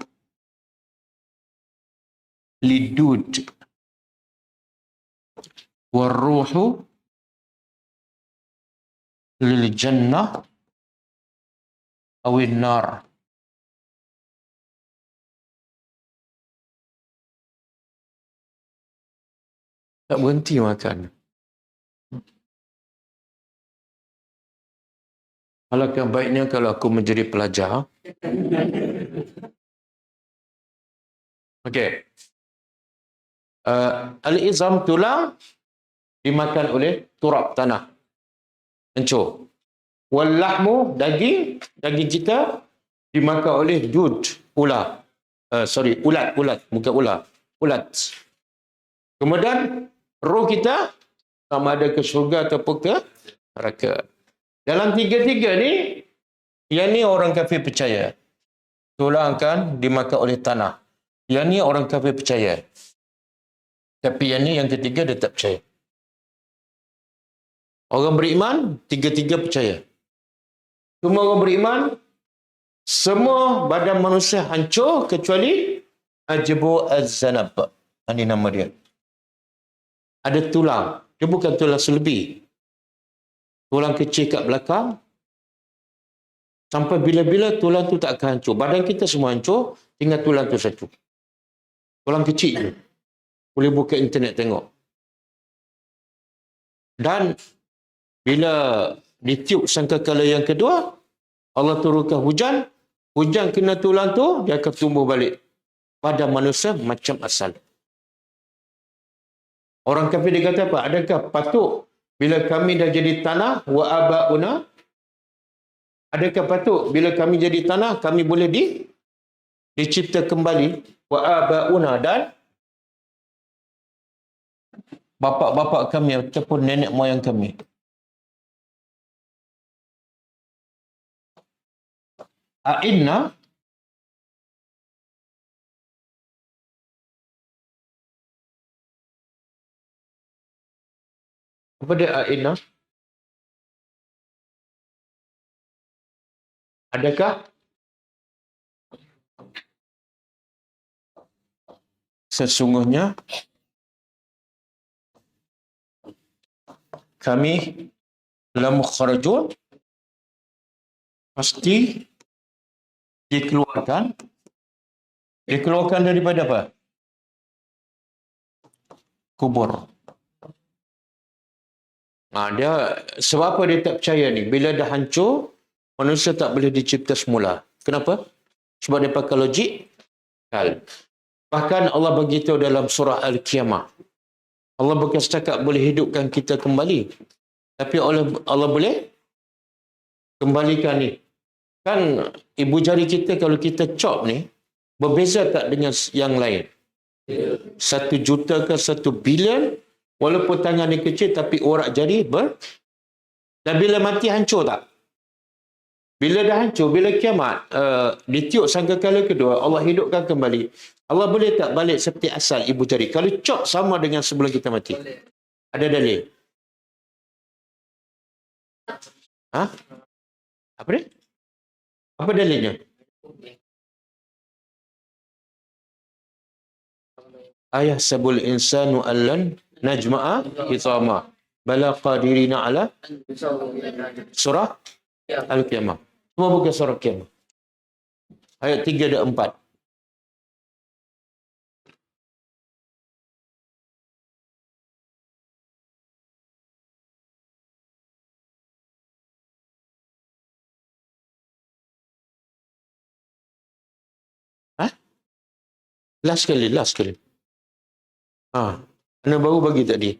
lid-dud. Wal-ruhu lil-jannah awin nar. Tak berhenti makan. Alangkah baiknya kalau aku menjadi pelajar. Okey. Al-izam tulang dimakan oleh turab tanah. Hancur. Wal-lahmu daging kita dimakan oleh dud ular. Ulat, bukan ular. Ulat. Kemudian roh kita sama ada ke syurga ataupun ke neraka. Dalam tiga-tiga ni, yang ni orang kafir percaya. Tulang akan dimakan oleh tanah. Yang ni orang kafir percaya. Tapi yang ketiga dia tak percaya. Orang beriman, tiga-tiga percaya. Semua orang beriman, semua badan manusia hancur kecuali Ajibu az-zanab. Ini nama dia. Ada tulang. Dia bukan tulang sulbi. Tulang kecil kat belakang. Sampai bila-bila tulang tu tak akan hancur. Badan kita semua hancur, tinggal tulang tu satu. Tulang kecil je. Boleh buka internet tengok. Dan bila ditiup sangkakala yang kedua, Allah turunkan hujan, hujan kena tulang tu, dia akan tumbuh balik pada manusia macam asal. Orang kafir dia kata apa? Adakah patut bila kami dah jadi tanah, wa abauna, adakah patut bila kami jadi tanah, kami boleh dicipta kembali, wa abauna, dan bapa-bapa kami ataupun nenek moyang kami. A'inna, apa dia a'inna? Adakah sesungguhnya kami lamukhrajun, pasti dikeluarkan daripada apa? Kubur. Dia sebab apa dia tak percaya ni? Bila dah hancur, manusia tak boleh dicipta semula. Kenapa? Sebab dia pakai logik. Bahkan Allah beritahu dalam surah Al-Qiyamah. Allah bukan setakat boleh hidupkan kita kembali. Tapi Allah boleh kembalikan ni. Kan ibu jari kita kalau kita chop ni, berbeza tak dengan yang lain? 1 juta ke 1 bilion, walaupun tangan dia kecil tapi urat jari dan bila mati hancur tak? Bila dah hancur, bila kiamat, ditiup sangkakala kedua, Allah hidupkan kembali. Allah boleh tak balik seperti asal ibu jari? Kalau chop sama dengan sebelum kita mati. Ada dalil? Apa dia? Apa dalilnya? Ayah sabul insanu allan najma'a hitama bala qadirina ala surah Al-Qiyamah. Semua bukan surah Qiyamah. Ayat 3 dan 4. Last sekali. Anda baru bagi tadi.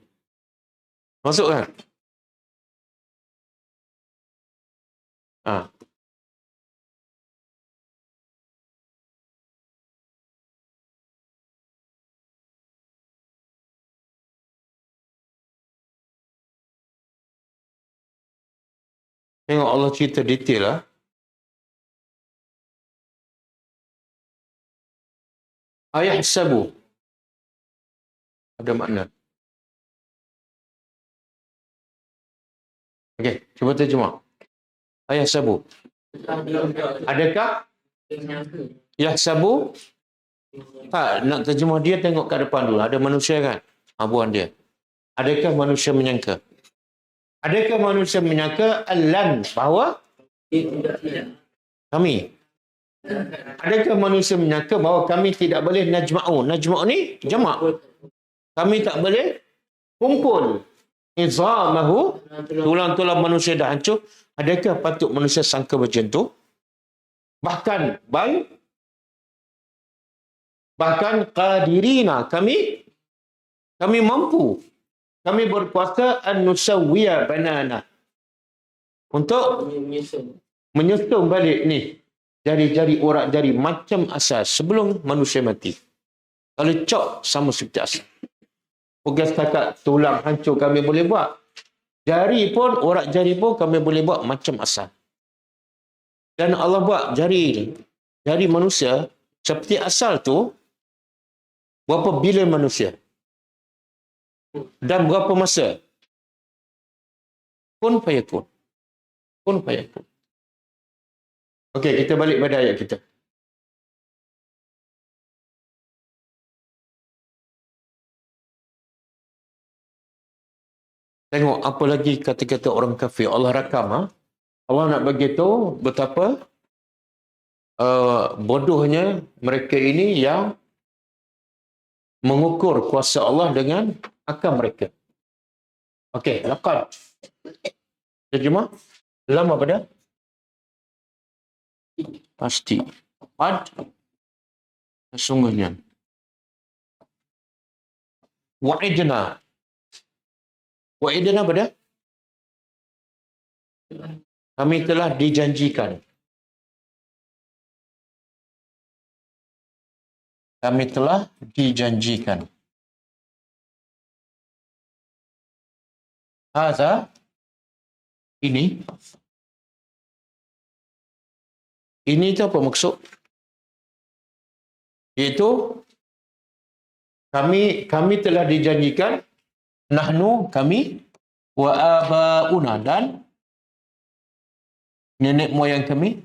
Masuk kan? Tengok Allah cerita detail lah. Ayah sabu. Ada makna. Okey, cuba terjemah. Ayah sabu. Adakah yahsabu? Nak terjemah dia tengok kat depan dulu. Ada manusia kan? Buan dia. Adakah manusia menyangka? Adakah manusia menyangka allan, bahawa kami? Adakah manusia menyangka bahawa kami tidak boleh najma'u? Najma'u ni jamak. Kami tak boleh kumpul izamahu, tulang-tulang manusia dah hancur. Adakah patut manusia sangka macam tu? Bahkan qadirina, kami mampu, kami berkuasa an nusawwiya banana, untuk menyusun balik ni jari-jari, urat jari macam asal sebelum manusia mati. Kalau cop sama seperti asal. Bukan setakat tulang hancur kami boleh buat. Jari pun, urat jari pun kami boleh buat macam asal. Dan Allah buat jari manusia seperti asal tu berapa bilion manusia. Dan berapa masa? Kun fayakun. Okey, kita balik pada ayat kita. Tengok apa lagi kata-kata orang kafir. Allah rakam. Allah nak bagi tahu betapa bodohnya mereka ini yang mengukur kuasa Allah dengan akal mereka. Okey, laqad. Terjemah? Dalam apa dah? Pasti. Qad. Sesungguhnya. Wa'idna. Wa'idna apa dah? Kami telah dijanjikan. Kami telah dijanjikan. Haza. Ini. Ini itu apa maksud? Iaitu kami telah dijanjikan, nahnu kami, wa abauna dan nenek moyang kami,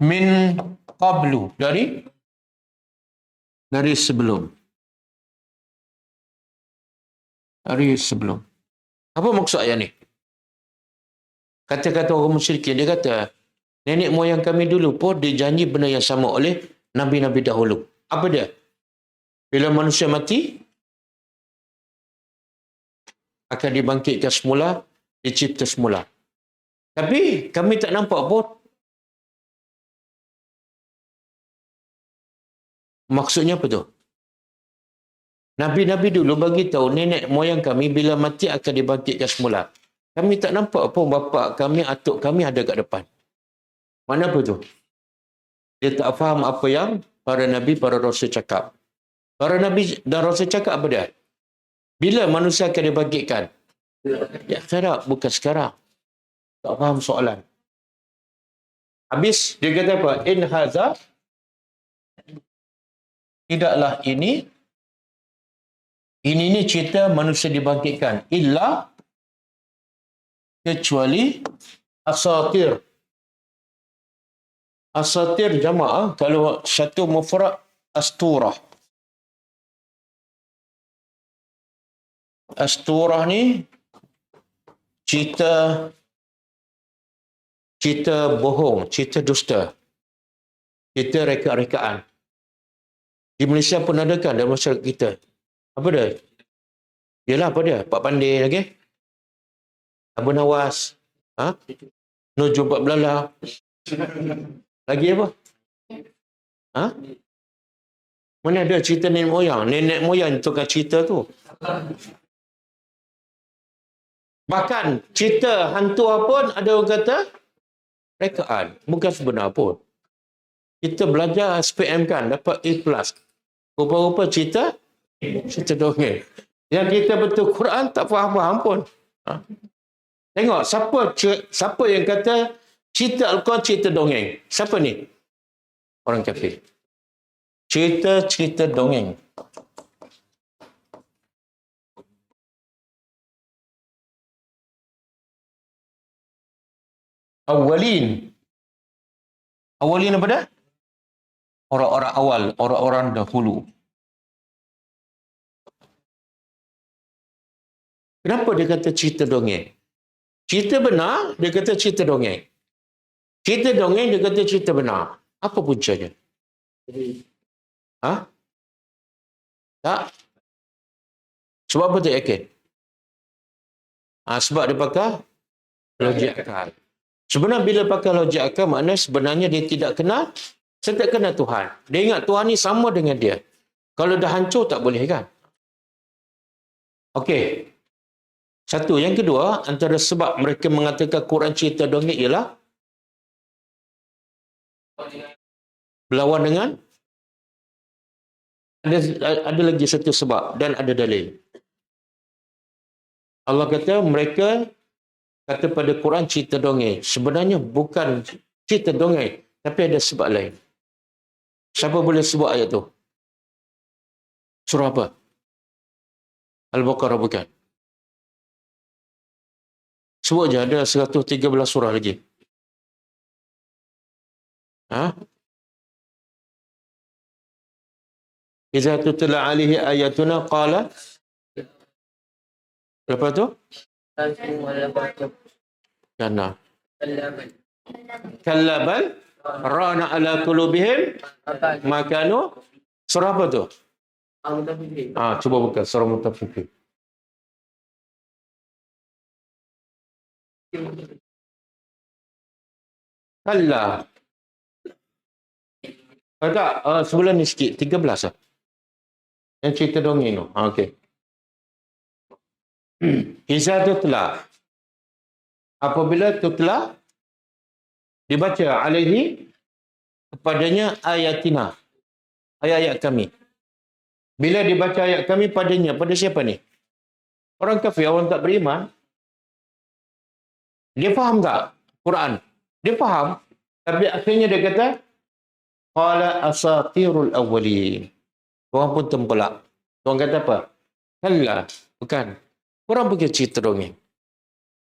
min qablu dari sebelum. Dari sebelum. Apa maksud ayat ni? Kata-kata orang musyrikin, dia kata, nenek moyang kami dulu pun dijanji benda yang sama oleh nabi-nabi dahulu. Apa dia? Bila manusia mati, akan dibangkitkan semula, dicipta semula. Tapi kami tak nampak pun. Maksudnya apa tu? Nabi-nabi dulu bagi tahu nenek moyang kami bila mati akan dibangkitkan semula. Kami tak nampak pun bapa kami, atuk kami ada kat depan. Mana apa tu? Dia tak faham apa yang para nabi, para rasul cakap. Para nabi dan rasul cakap apa dia? Bila manusia akan dibangkitkan? Ya akhirat, bukan sekarang. Tak faham soalan. Habis dia kata apa? In haza, tidaklah ini ni cerita manusia dibangkitkan. Illa, kecuali asatir. Asatir jamaah, kalau satu mufrad asturah. Asturah ni cerita bohong, cerita dusta, cerita reka-rekaan. Di Malaysia pun ada kan dalam masyarakat kita. Apa dia? Yalah apa dia? Pak Pandai lagi. Abu Nawas. Ha? Nuju Pak Belala. Lagi apa? Ha? Mana ada cerita nenek moyang? Nenek moyang tukar cerita tu. Bahkan cerita hantu pun ada orang kata rekaan. Bukan sebenar pun. Kita belajar SPM kan, dapat A+. Rupa-rupa cerita dongeng. Yang kita betul Quran tak faham-faham pun. Ha? Tengok, siapa yang kata cerita Al-Quran cerita dongeng? Siapa ni? Orang kafir. Cerita dongeng. Awalin apa dah? Orang-orang awal, orang-orang dahulu. Kenapa dia kata cerita dongeng? Cerita benar, dia kata cerita dongeng. Cerita dongeng, dia kata cerita benar. Apa puncanya? Ha? Tak? Sebab apa tak yakin? Sebab dia pakai logik akal. Sebenarnya bila pakai logik akal, maknanya sebenarnya dia tidak kenal, saya tak kenal Tuhan. Dia ingat Tuhan ni sama dengan dia. Kalau dah hancur, tak boleh kan? Okey. Satu. Yang kedua, antara sebab mereka mengatakan Quran cerita dongeng ialah berlawan dengan ada lagi satu sebab dan ada dalil. Allah kata mereka kata pada Quran cerita dongeng. Sebenarnya bukan cerita dongeng, tapi ada sebab lain. Siapa boleh sebut ayat tu? Surah apa? Al-Baqarah bukan? Sebut je, ada 113 surah lagi. Ha? Iza tutla alihi ayatuna qala. Lepas tu? Kana. Kallabal rana ala qulubihim makanu. Surah apa tu? Cuba buka surah Mutaffifin. Kalla. Tak, sebelum ni sikit, 13 lah. Yang cerita dongeng tu. Okey. Iza tutla. Apabila tutla dibaca alaihi kepadanya ayatina. Ayat-ayat kami. Bila dibaca ayat kami padanya, pada siapa ni? Orang kafir, orang tak beriman. Dia faham tak Quran? Dia faham. Tapi akhirnya dia kata, qala asatirul awwalin. Orang pun tempelak. Orang kata apa? Kalla. Bukan. Quran bukan cerita dongeng.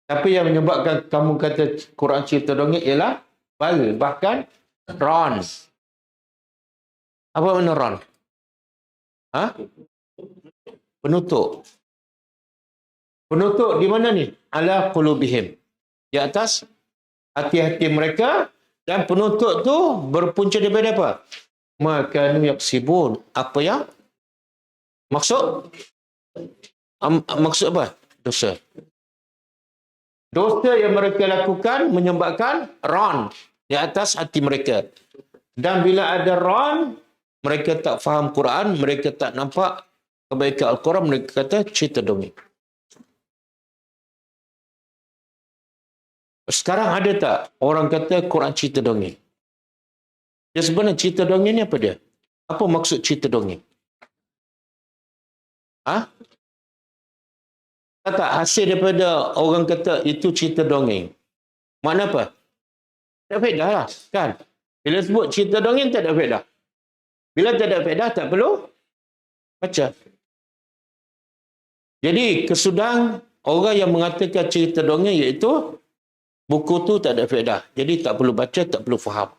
Tapi yang menyebabkan kamu kata Quran cerita dongeng ialah bahkan ron. Apa makna ron? Penutup. Penutup di mana ni? Ala qulubihim. Di atas hati-hati mereka, dan penutup tu berpunca daripada apa? Makanu yaksibun. Apa yang maksud? Maksud apa? Dosa. Dosa yang mereka lakukan menyebabkan ron di atas hati mereka. Dan bila ada ron, mereka tak faham Quran, mereka tak nampak kebaikan Al-Quran, mereka kata cerita dongeng. Sekarang ada tak orang kata Quran cerita dongeng? Dia sebenarnya cerita dongeng ni apa dia? Apa maksud cerita dongeng? Tak, hasil daripada orang kata itu cerita dongeng. Makna apa? Tak faedah lah, kan? Bila sebut cerita dongeng tak ada faedah. Bila tak ada faedah tak perlu baca. Jadi kesudahan orang yang mengatakan cerita dongeng iaitu buku tu tak ada faedah. Jadi tak perlu baca, tak perlu faham.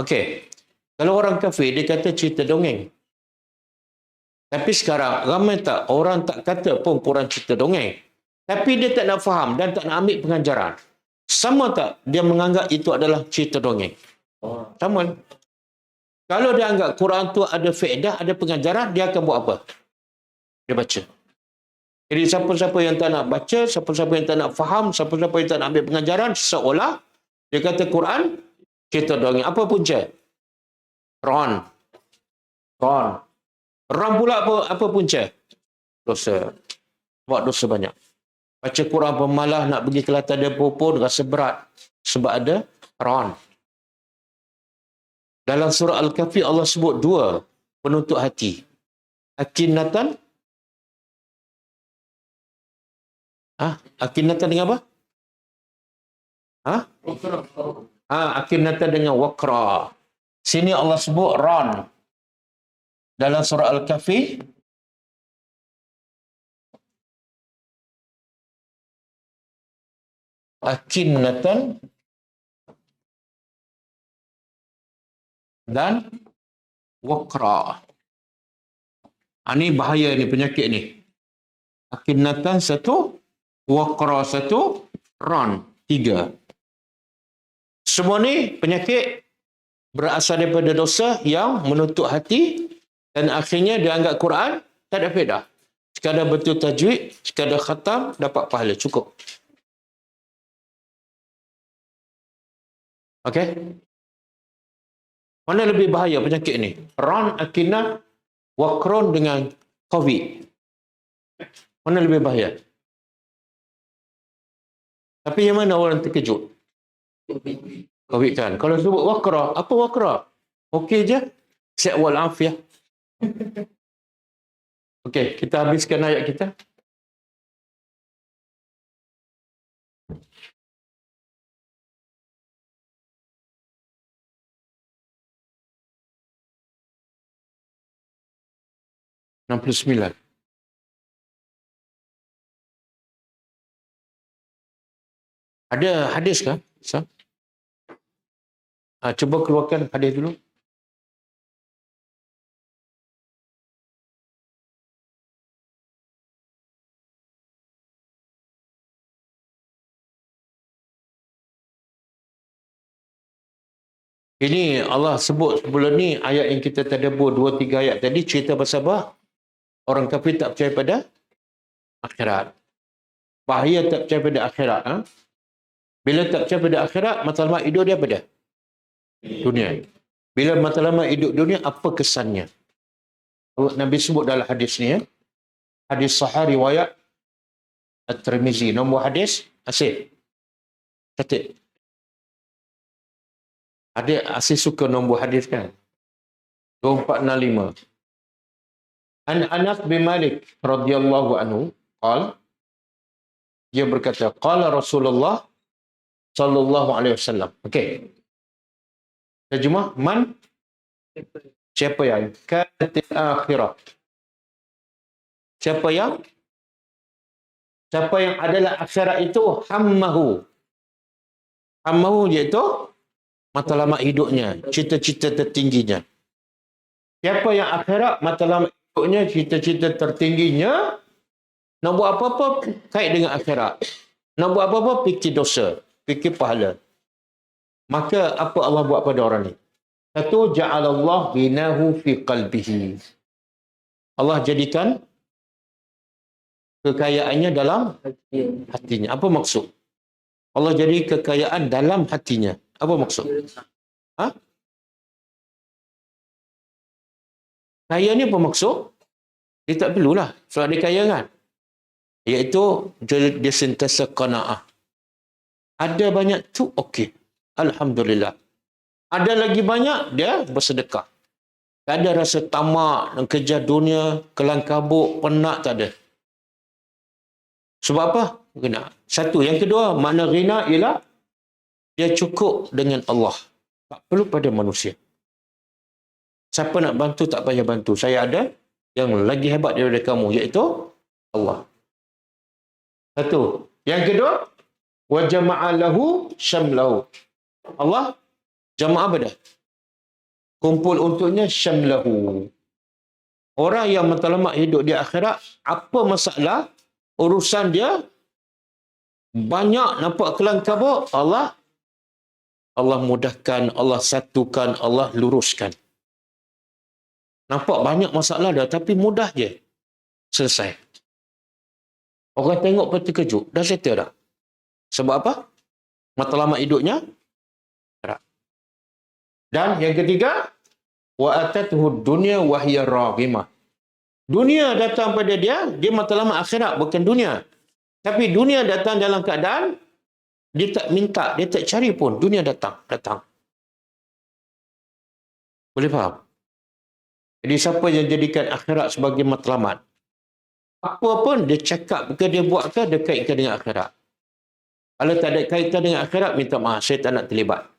Okey. Kalau orang kafir dia kata cerita dongeng. Tapi sekarang ramai tak orang tak kata pun Quran cerita dongeng. Tapi dia tak nak faham dan tak nak ambil pengajaran. Sama tak dia menganggap itu adalah cerita dongeng? Sama. Kalau dia anggap Quran tu ada faedah, ada pengajaran, dia akan buat apa? Dia baca. Jadi siapa-siapa yang tak nak baca, siapa-siapa yang tak nak faham, siapa-siapa yang tak nak ambil pengajaran, seolah dia kata Quran cerita dongeng. Apa punca? Ron. Ron pula apa punca? Dosa. Buat dosa banyak. Baca Quran pemalas nak pergi ke latar dia pun rasa berat. Sebab ada ron. Dalam surah Al-Kahfi Allah sebut dua penutup hati. Akinatan. Akinatan dengan apa? Akinatan dengan waqra. Sini Allah sebut ron. Dalam surah Al-Kahfi akinatan dan waqra. Ini bahaya ni, penyakit ni. Akinatan satu, waqra satu, ron tiga. Semua ni penyakit berasal daripada dosa yang menutup hati dan akhirnya dia anggap Quran tak ada faedah. Sekadar betul tajwid, sekadar khatam, dapat pahala, cukup. Okey? Mana lebih bahaya penyakit ni? Ron, akinah, wakron dengan COVID. Mana lebih bahaya? Tapi yang mana orang terkejut? COVID kan. Kalau sebut wakra, apa wakra? Okey je. Sihat walafiat. Okey, kita habiskan ayat kita. (69). Ada hadis kah? Cuba keluarkan hadis dulu. Ini Allah sebut sebelum ni ayat yang kita tadabbur 2-3 ayat tadi cerita pasal apa? Orang kafir tak percaya pada akhirat. Bahaya tak percaya pada akhirat. Ha? Bila tak percaya pada akhirat, matlamat hidup dia pada dunia. Bila matlamat hidup dunia, apa kesannya? Nabi sebut dalam hadis ni, ya. Hadis sahih riwayat At-Tirmizi. Nombor hadis, Asyik. Ketik. Asyik suka nombor hadis kan? 2465. An Anas bin Malik radhiyallahu anhu qala, dia berkata, qala Rasulullah sallallahu alaihi wasallam. Okey. Terjemah, man, siapa yang katil akhirah. Siapa yang adalah akhirat itu hammahu. Hammahu iaitu matlamat hidupnya, cita-cita tertingginya. Siapa yang akhirat matlamat hidupnya, cita-cita tertingginya, nak buat apa-apa kait dengan akhirat. Nak buat apa-apa fikir dosa, fikir pahala. Maka apa Allah buat pada orang ni? Satu, ja'alallah binahu fi qalbihi. Allah jadikan kekayaannya dalam hatinya. Apa maksud? Allah jadi kekayaan dalam hatinya. Apa maksud? Ha? Kaya ni apa maksud? Dia tak perlulah. Sebab dia kaya kan? Iaitu dia sentiasa qanaah. Ada banyak tu, okey. Alhamdulillah. Ada lagi banyak, dia bersedekah. Tak ada rasa tamak, nak kejar dunia, kelang kabut, penat, tak ada. Sebab apa? Ghina. Satu. Yang kedua, makna ghina ialah dia cukup dengan Allah. Tak perlu pada manusia. Siapa nak bantu, tak payah bantu. Saya ada yang lagi hebat daripada kamu, iaitu Allah. Satu. Yang kedua, wa jama'alahu syamlahu. Allah jamaah apa dah? Kumpul untuknya syamlahu. Orang yang matlamat hidup di akhirat, apa masalah, urusan dia, banyak nampak kelang kabut, Allah mudahkan, Allah satukan, Allah luruskan. Nampak banyak masalah dah, tapi mudah je. Selesai. Orang tengok pun terkejut. Dah settle dah. Sebab apa? Matlamat hidupnya. Dan yang ketiga, wa atathu dunya wa hiya raghimah. Dunia datang pada dia matlamat akhirat, bukan dunia. Tapi dunia datang dalam keadaan dia tak minta, dia tak cari pun, dunia datang. Boleh faham? Jadi siapa yang jadikan akhirat sebagai matlamat, apa pun dia cakap ke, dia buat ke, dia kaitkan dengan akhirat. Kalau tak ada kaitan dengan akhirat, minta maaf, saya tak nak terlibat.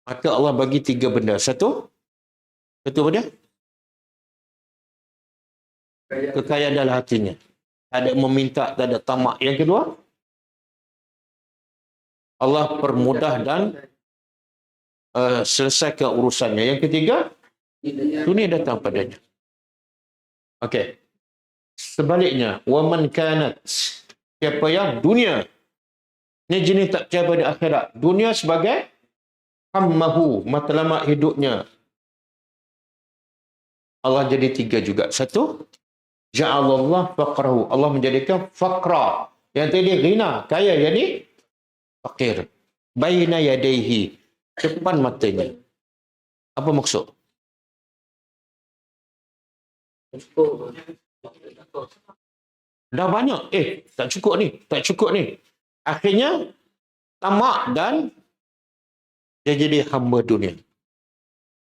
Maka Allah bagi 3 benda. Satu apa dia? Kekayaan dalam hatinya. Tak ada meminta, tak ada tamak. Yang kedua, Allah permudah dan selesaikan urusannya. Yang ketiga, dunia datang padanya. Okey. Sebaliknya, waman kanat, siapa yang dunia, ni jenis tak percaya pada akhirat. Dunia sebagai hammahu, matlamat hidupnya. Allah jadi 3 juga. Satu, ja'alallah faqrahu. Allah menjadikan faqra. Yang tadi ghina, kaya. Yang ni fakir. Baina yadaihi, depan matanya. Apa maksud? Dah banyak. Tak cukup ni. Akhirnya, tamak dan dia jadi hamba dunia.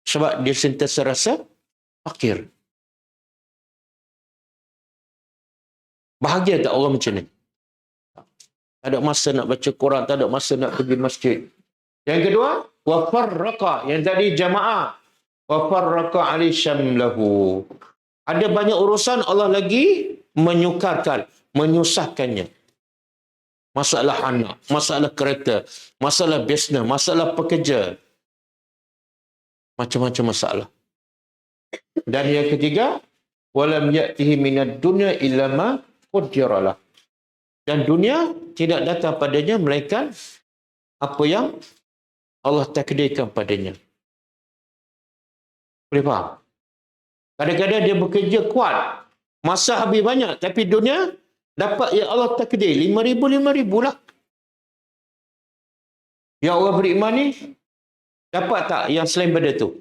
Sebab dia sentiasa rasa fakir. Bahagia tak orang macam ni? Tak ada masa nak baca Quran, tak ada masa nak pergi masjid. Yang kedua, wa farraqa, yang tadi jamaah. Wa farraqa ali syamlahu. Ada banyak urusan, Allah lagi menyukarkan, menyusahkannya. Masalah anak, masalah kereta, masalah bisnes, masalah pekerja. Macam-macam masalah. Dan yang ketiga, walam ya'tihi minad dunya illa ma qaddaralah. Dan dunia tidak datang padanya melainkan apa yang Allah takdirkan padanya. Boleh faham? Kadang-kadang dia bekerja kuat. Masa habis banyak. Tapi dunia dapat ya Allah takdir. 5,000, 5,000 lah. Yang orang beriman ni dapat tak yang selain pada tu?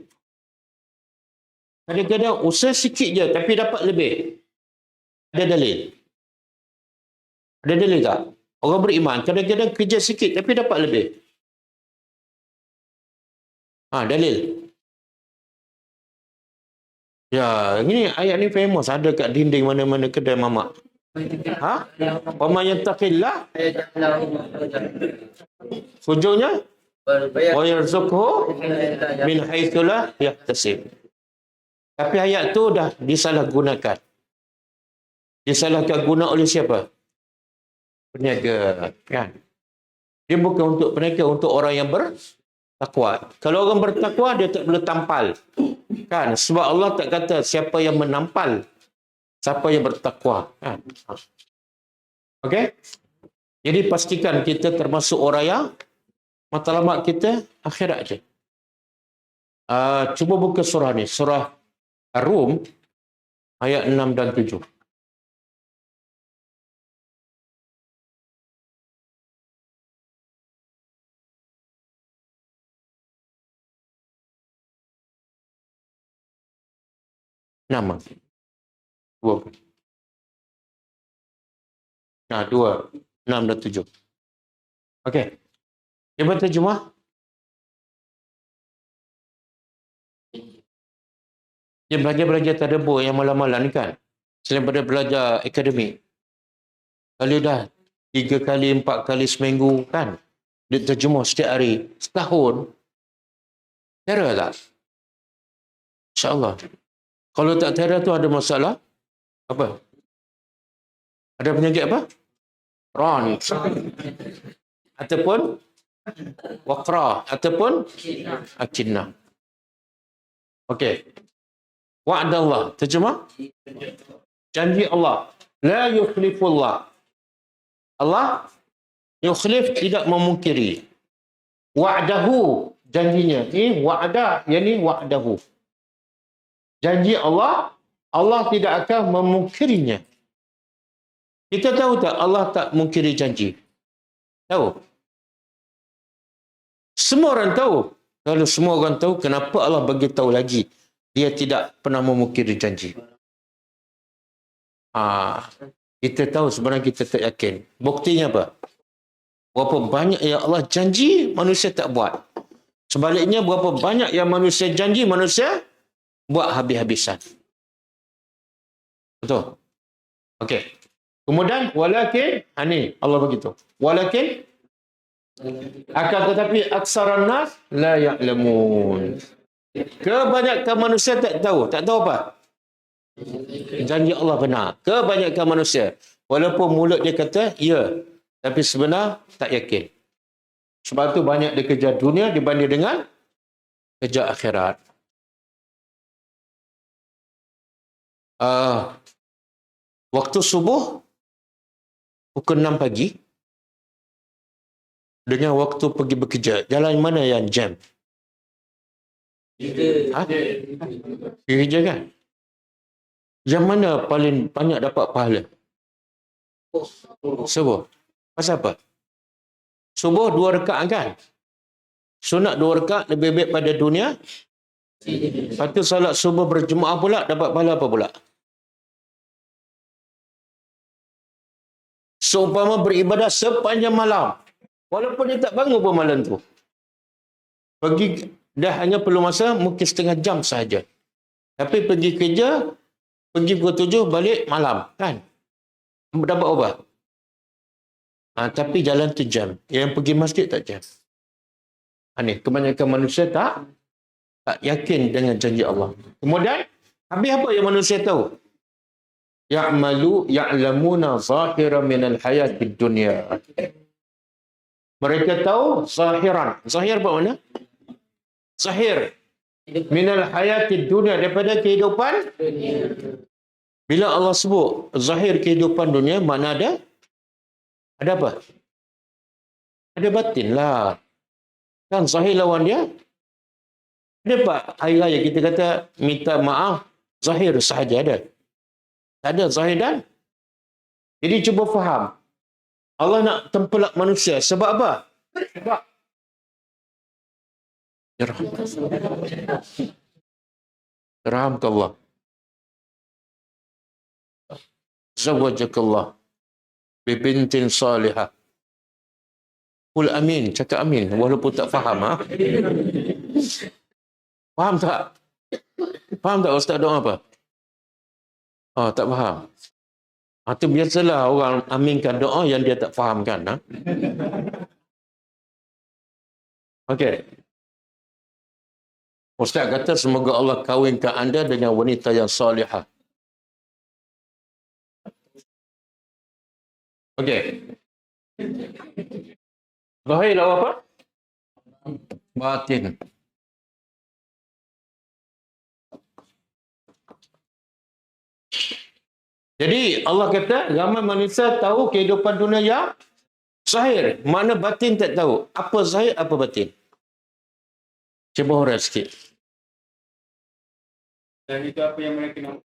Kadang-kadang usaha sikit je tapi dapat lebih. Ada dalil? Ada dalil tak? Orang beriman kadang-kadang kerja sikit tapi dapat lebih. Dalil. Ya, ini ayat ni famous. Ada kat dinding mana-mana kedai mamak. Wa may yattaqillah hujungnya wa yarzuqhu min haitsu la yahtasib. Tapi ayat tu dah disalahgunakan. Disalahkan guna oleh siapa? Peniaga, kan? Dia bukan untuk peniaga, untuk orang yang bertakwa. Kalau orang bertakwa dia tak boleh tampal. Kan? Sebab Allah tak kata siapa yang menampal, siapa yang bertakwa. Kan? Okey? Jadi pastikan kita termasuk orang yang matlamat kita akhirat je. Cuba buka surah ni. Surah Ar-Rum ayat 6 dan 7. Nama. Dua. Dua. 6 dan 7. Okey. Dia berterjemah. Dia belajar-belajar tadabbur yang malam-malam ni kan. Selain pada belajar akademik. Kalau dah 3 kali, 4 kali seminggu kan. Dia terjemah setiap hari. Setahun. Terah tak? InsyaAllah. Kalau tak terah tu ada masalah. Apa? Ada penyakit apa? Ron. Ataupun waqra. Ataupun akinah. Okey. Wa'dallah. Terjemah? Janji Allah. La yukhlifullah. Allah yukhlif tidak memungkiri. Wa'dahu. Janjinya. Ini wa'dah. Yang ini wa'dahu. Janji Allah. Allah tidak akan memungkirinya. Kita tahu tak Allah tak mungkiri janji? Tahu? Semua orang tahu. Kalau semua orang tahu, kenapa Allah bagi tahu lagi? Dia tidak pernah memungkiri janji. Kita tahu sebenarnya kita tak yakin. Buktinya apa? Berapa banyak yang Allah janji, manusia tak buat. Sebaliknya, berapa banyak yang manusia janji, manusia buat habis-habisan. Betul? Okey. Kemudian, walakin, ini Allah begitu. Walakin, akan tetapi aksaran nas la ya'lamun. Kebanyakan manusia tak tahu. Tak tahu apa? Janji Allah benar. Kebanyakan manusia. Walaupun mulut dia kata, ya. Tapi sebenar, tak yakin. Sebab tu banyak dia kejar dunia dibanding dengan kejar akhirat. Waktu subuh, pukul 6 pagi, dengan waktu pergi bekerja, jalan mana yang jam? Kerja kan? Yang mana paling banyak dapat pahala? Subuh. Pasal apa? Subuh 2 rakaat kan? Sunat 2 rakaat lebih baik pada dunia. Lepas tu salat subuh berjemaah pula, dapat pahala apa pula? Seumpama beribadah sepanjang malam. Walaupun dia tak bangun pun malam tu. Pergi, dah hanya perlu masa mungkin setengah jam sahaja. Tapi pergi kerja, pergi pukul 7, balik malam. Kan? Dapat apa? Tapi jalan tu jam. Yang pergi masjid tak jam. Ni, kebanyakan manusia tak yakin dengan janji Allah. Kemudian, habis apa yang manusia tahu? Ya'lamuna zahiran minal hayatid dunya. Mereka tahu zahiran. Zahir apa mana? Zahir. Minal hayatid dunya. Daripada kehidupan dunia. Bila Allah sebut zahir kehidupan dunia, mana ada? Ada apa? Ada batin lah. Kan zahir lawan dia Ada tak hari raya kita kata minta maaf zahir sahaja ada? Tak ada zahir dan. Jadi cuba faham. Allah nak tempelak manusia sebab apa? Sebab rahmatullah. Zawajakallah bibintin salihah. Qul amin, cakap amin walaupun tak faham. Faham tak? Faham tak Ustaz doa apa? Oh, tak faham. Itu biasalah orang aminkan doa yang dia tak fahamkan. Okey. Ustaz kata semoga Allah kawinkan anda dengan wanita yang salihah. Okey. Zahir lawan apa? Batin. Jadi Allah kata ramai manusia tahu kehidupan dunia yang zahir. Mana batin tak tahu. Apa zahir, apa batin. Cuba orang sikit. Dan itu apa yang mereka nak?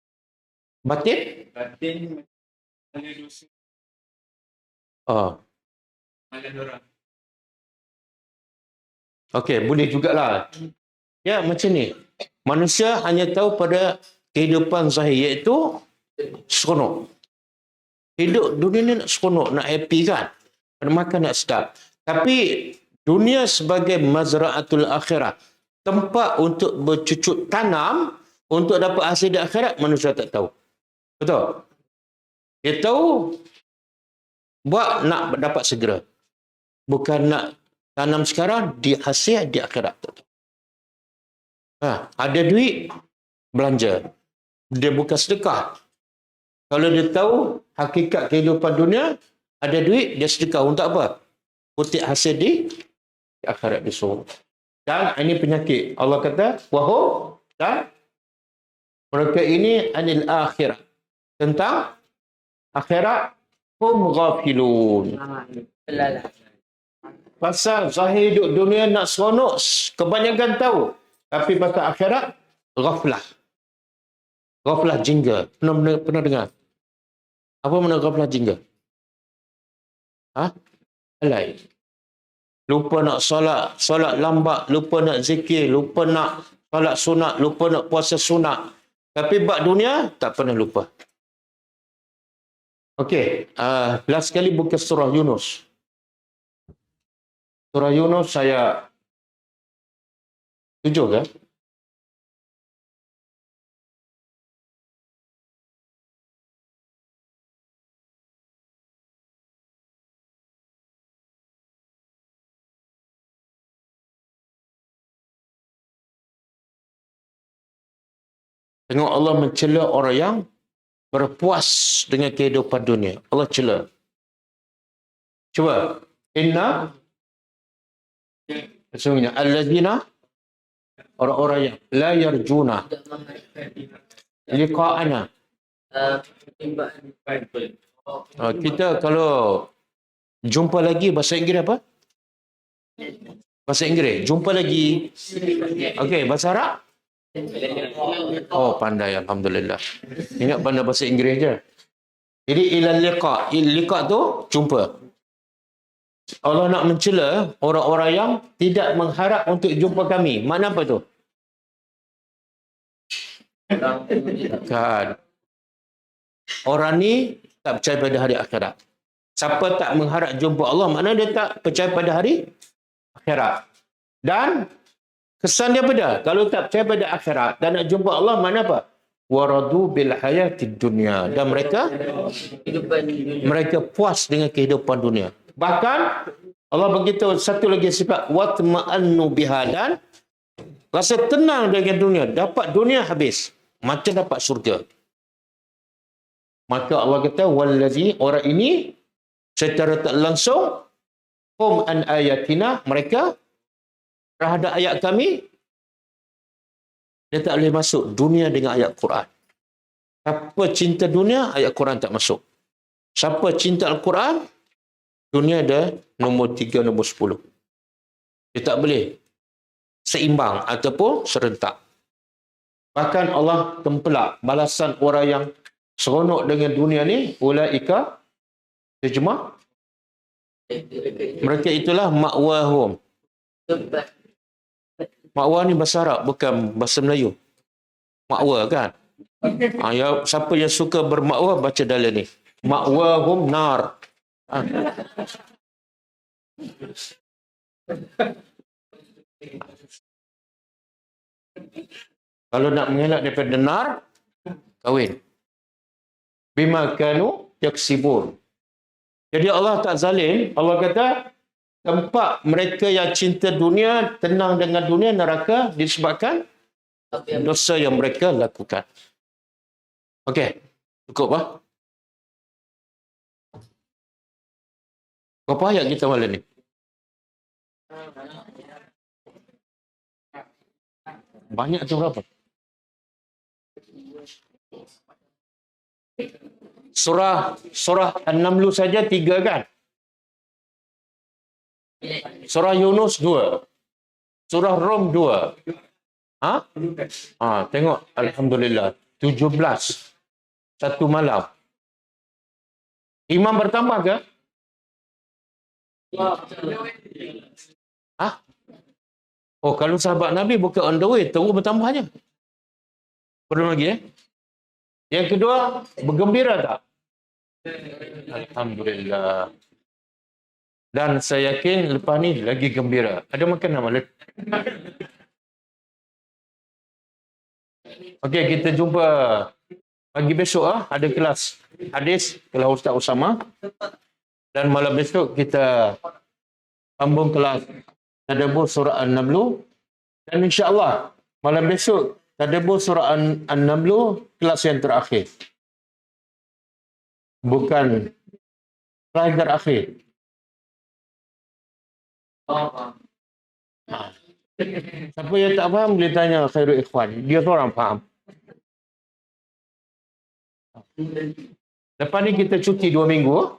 Batin? Batin ada dosa Oh. malam orang. Okey, boleh jugalah. Ya, macam ni. Manusia hanya tahu pada kehidupan zahir iaitu seronok. Hidup dunia ni nak seronok, nak happy kan? Nak makan, nak sedap. Tapi dunia sebagai mazra'atul akhirah, tempat untuk bercucuk tanam untuk dapat hasil di akhirat, manusia tak tahu. Betul? Dia tahu buat nak dapat segera. Bukan nak tanam sekarang, di hasil di akhirat. Ada duit, belanja. Dia bukan sedekah. Kalau dia tahu hakikat kehidupan dunia, ada duit, dia sedekah untuk apa? Kutip hasil di akhirat besok. Dan ini penyakit. Allah kata, wahum, dan mereka ini anil akhirat. Tentang akhirat, hum ghafilun. Pasal zahir hidup dunia nak seronok, kebanyakan tahu. Tapi pasal akhirat, ghaflah. Ghaflah jingga. Pernah dengar? Apa makna ghaflah jingga? Alai. Lupa nak solat lambat, lupa nak zikir, lupa nak solat sunat, lupa nak puasa sunat. Tapi bab dunia, tak pernah lupa. Okey, last kali buka surah Yunus. Surah Yunus saya 7 kan? Tengok Allah mencela orang yang berpuas dengan kehidupan dunia. Allah cela. Cuba. Inna sesungguhnya allazina orang-orang yang la yarjuna liqa'ana. Kita kalau jumpa lagi bahasa Inggeris apa? Bahasa Inggeris. Jumpa lagi. Okey, bahasa Arab? Oh, pandai, alhamdulillah. Ingat pandai bahasa Inggeris je. Jadi ilal liqa, liqa tu jumpa. Allah nak mencela orang-orang yang tidak mengharap untuk jumpa kami. Makna apa tu? Kan. Orang ni tak percaya pada hari akhirat. Siapa tak mengharap jumpa Allah, makna dia tak percaya pada hari akhirat. Dan kesan dia pada, kalau tak percaya pada akhirat dan nak jumpa Allah, mana apa? Waradu bil hayatid dunya. Dan mereka puas dengan kehidupan dunia. Bahkan Allah beritahu satu lagi sifat watma'annu biha, dan rasa tenang dengan dunia. Dapat dunia habis, macam dapat surga. Maka Allah kata wallazi, orang ini secara tak langsung hum an ayatina, mereka terhadap ayat kami, dia tak boleh masuk dunia dengan ayat Quran. Siapa cinta dunia, ayat Quran tak masuk. Siapa cinta Al-Quran, dunia ada nombor 3, nombor 10. Dia tak boleh seimbang ataupun serentak. Bahkan Allah tempelak balasan orang yang seronok dengan dunia ni, ulaika, terjemah, mereka itulah ma'wahum. Ma'wah ni bahasa Arab, bukan bahasa Melayu. Ma'wah kan? Ya, siapa yang suka bermakwah baca dalam ni. Ma'wahum nar. Kalau nak mengelak daripada nar, kahwin. Bima kanu yaksibun. Jadi Allah tak zalim. Allah kata, tempat mereka yang cinta dunia, tenang dengan dunia, neraka, disebabkan dosa yang mereka lakukan. Okey, cukup lah. Berapa ayat kita malam ni? Banyak tu berapa? Surah An-Naml saja 3 kan? Surah Yunus 2. Surah Rum 2. Tengok, alhamdulillah 17 satu malam. Imam bertambah ke? Oh, kalau sahabat Nabi bukan on the way, terus bertambahnya. Belum lagi Yang kedua, bergembira tak? Alhamdulillah. Dan saya yakin lepas ni lagi gembira. Ada makan nama? Okey, kita jumpa pagi besok ada kelas hadis kelas Ustaz Usama. Dan malam besok kita sambung kelas tadabbur surah An-Naml. Dan insya-Allah malam besok tadabbur surah An-Naml kelas yang terakhir. Bukan kelas terakhir. Siapa yang tak faham boleh tanya Khairul Ikhwan. Dia seorang faham. Lepas ni kita cuti 2 minggu.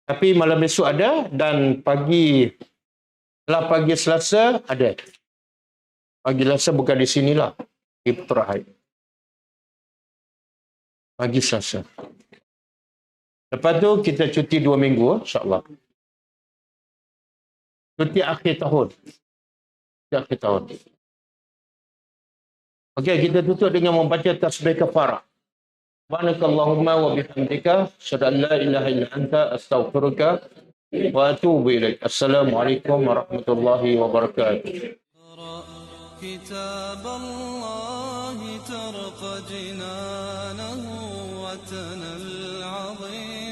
Tapi malam besok ada dan setelah pagi Selasa ada. Pagi Selasa bukan di sinilah. Di Putrahai. Pagi Selasa. Lepas tu kita cuti 2 minggu insya-Allah. Cuti akhir tahun. Okey, kita tutup dengan membaca tasbih kafarah. Subhanakallahumma wa bihamdika, asyhadu an la ilaha illa anta, astaghfiruka wa atubu ilaik. Assalamualaikum warahmatullahi wabarakatuh. كتاب الله ترق جنانه وتنى العظيم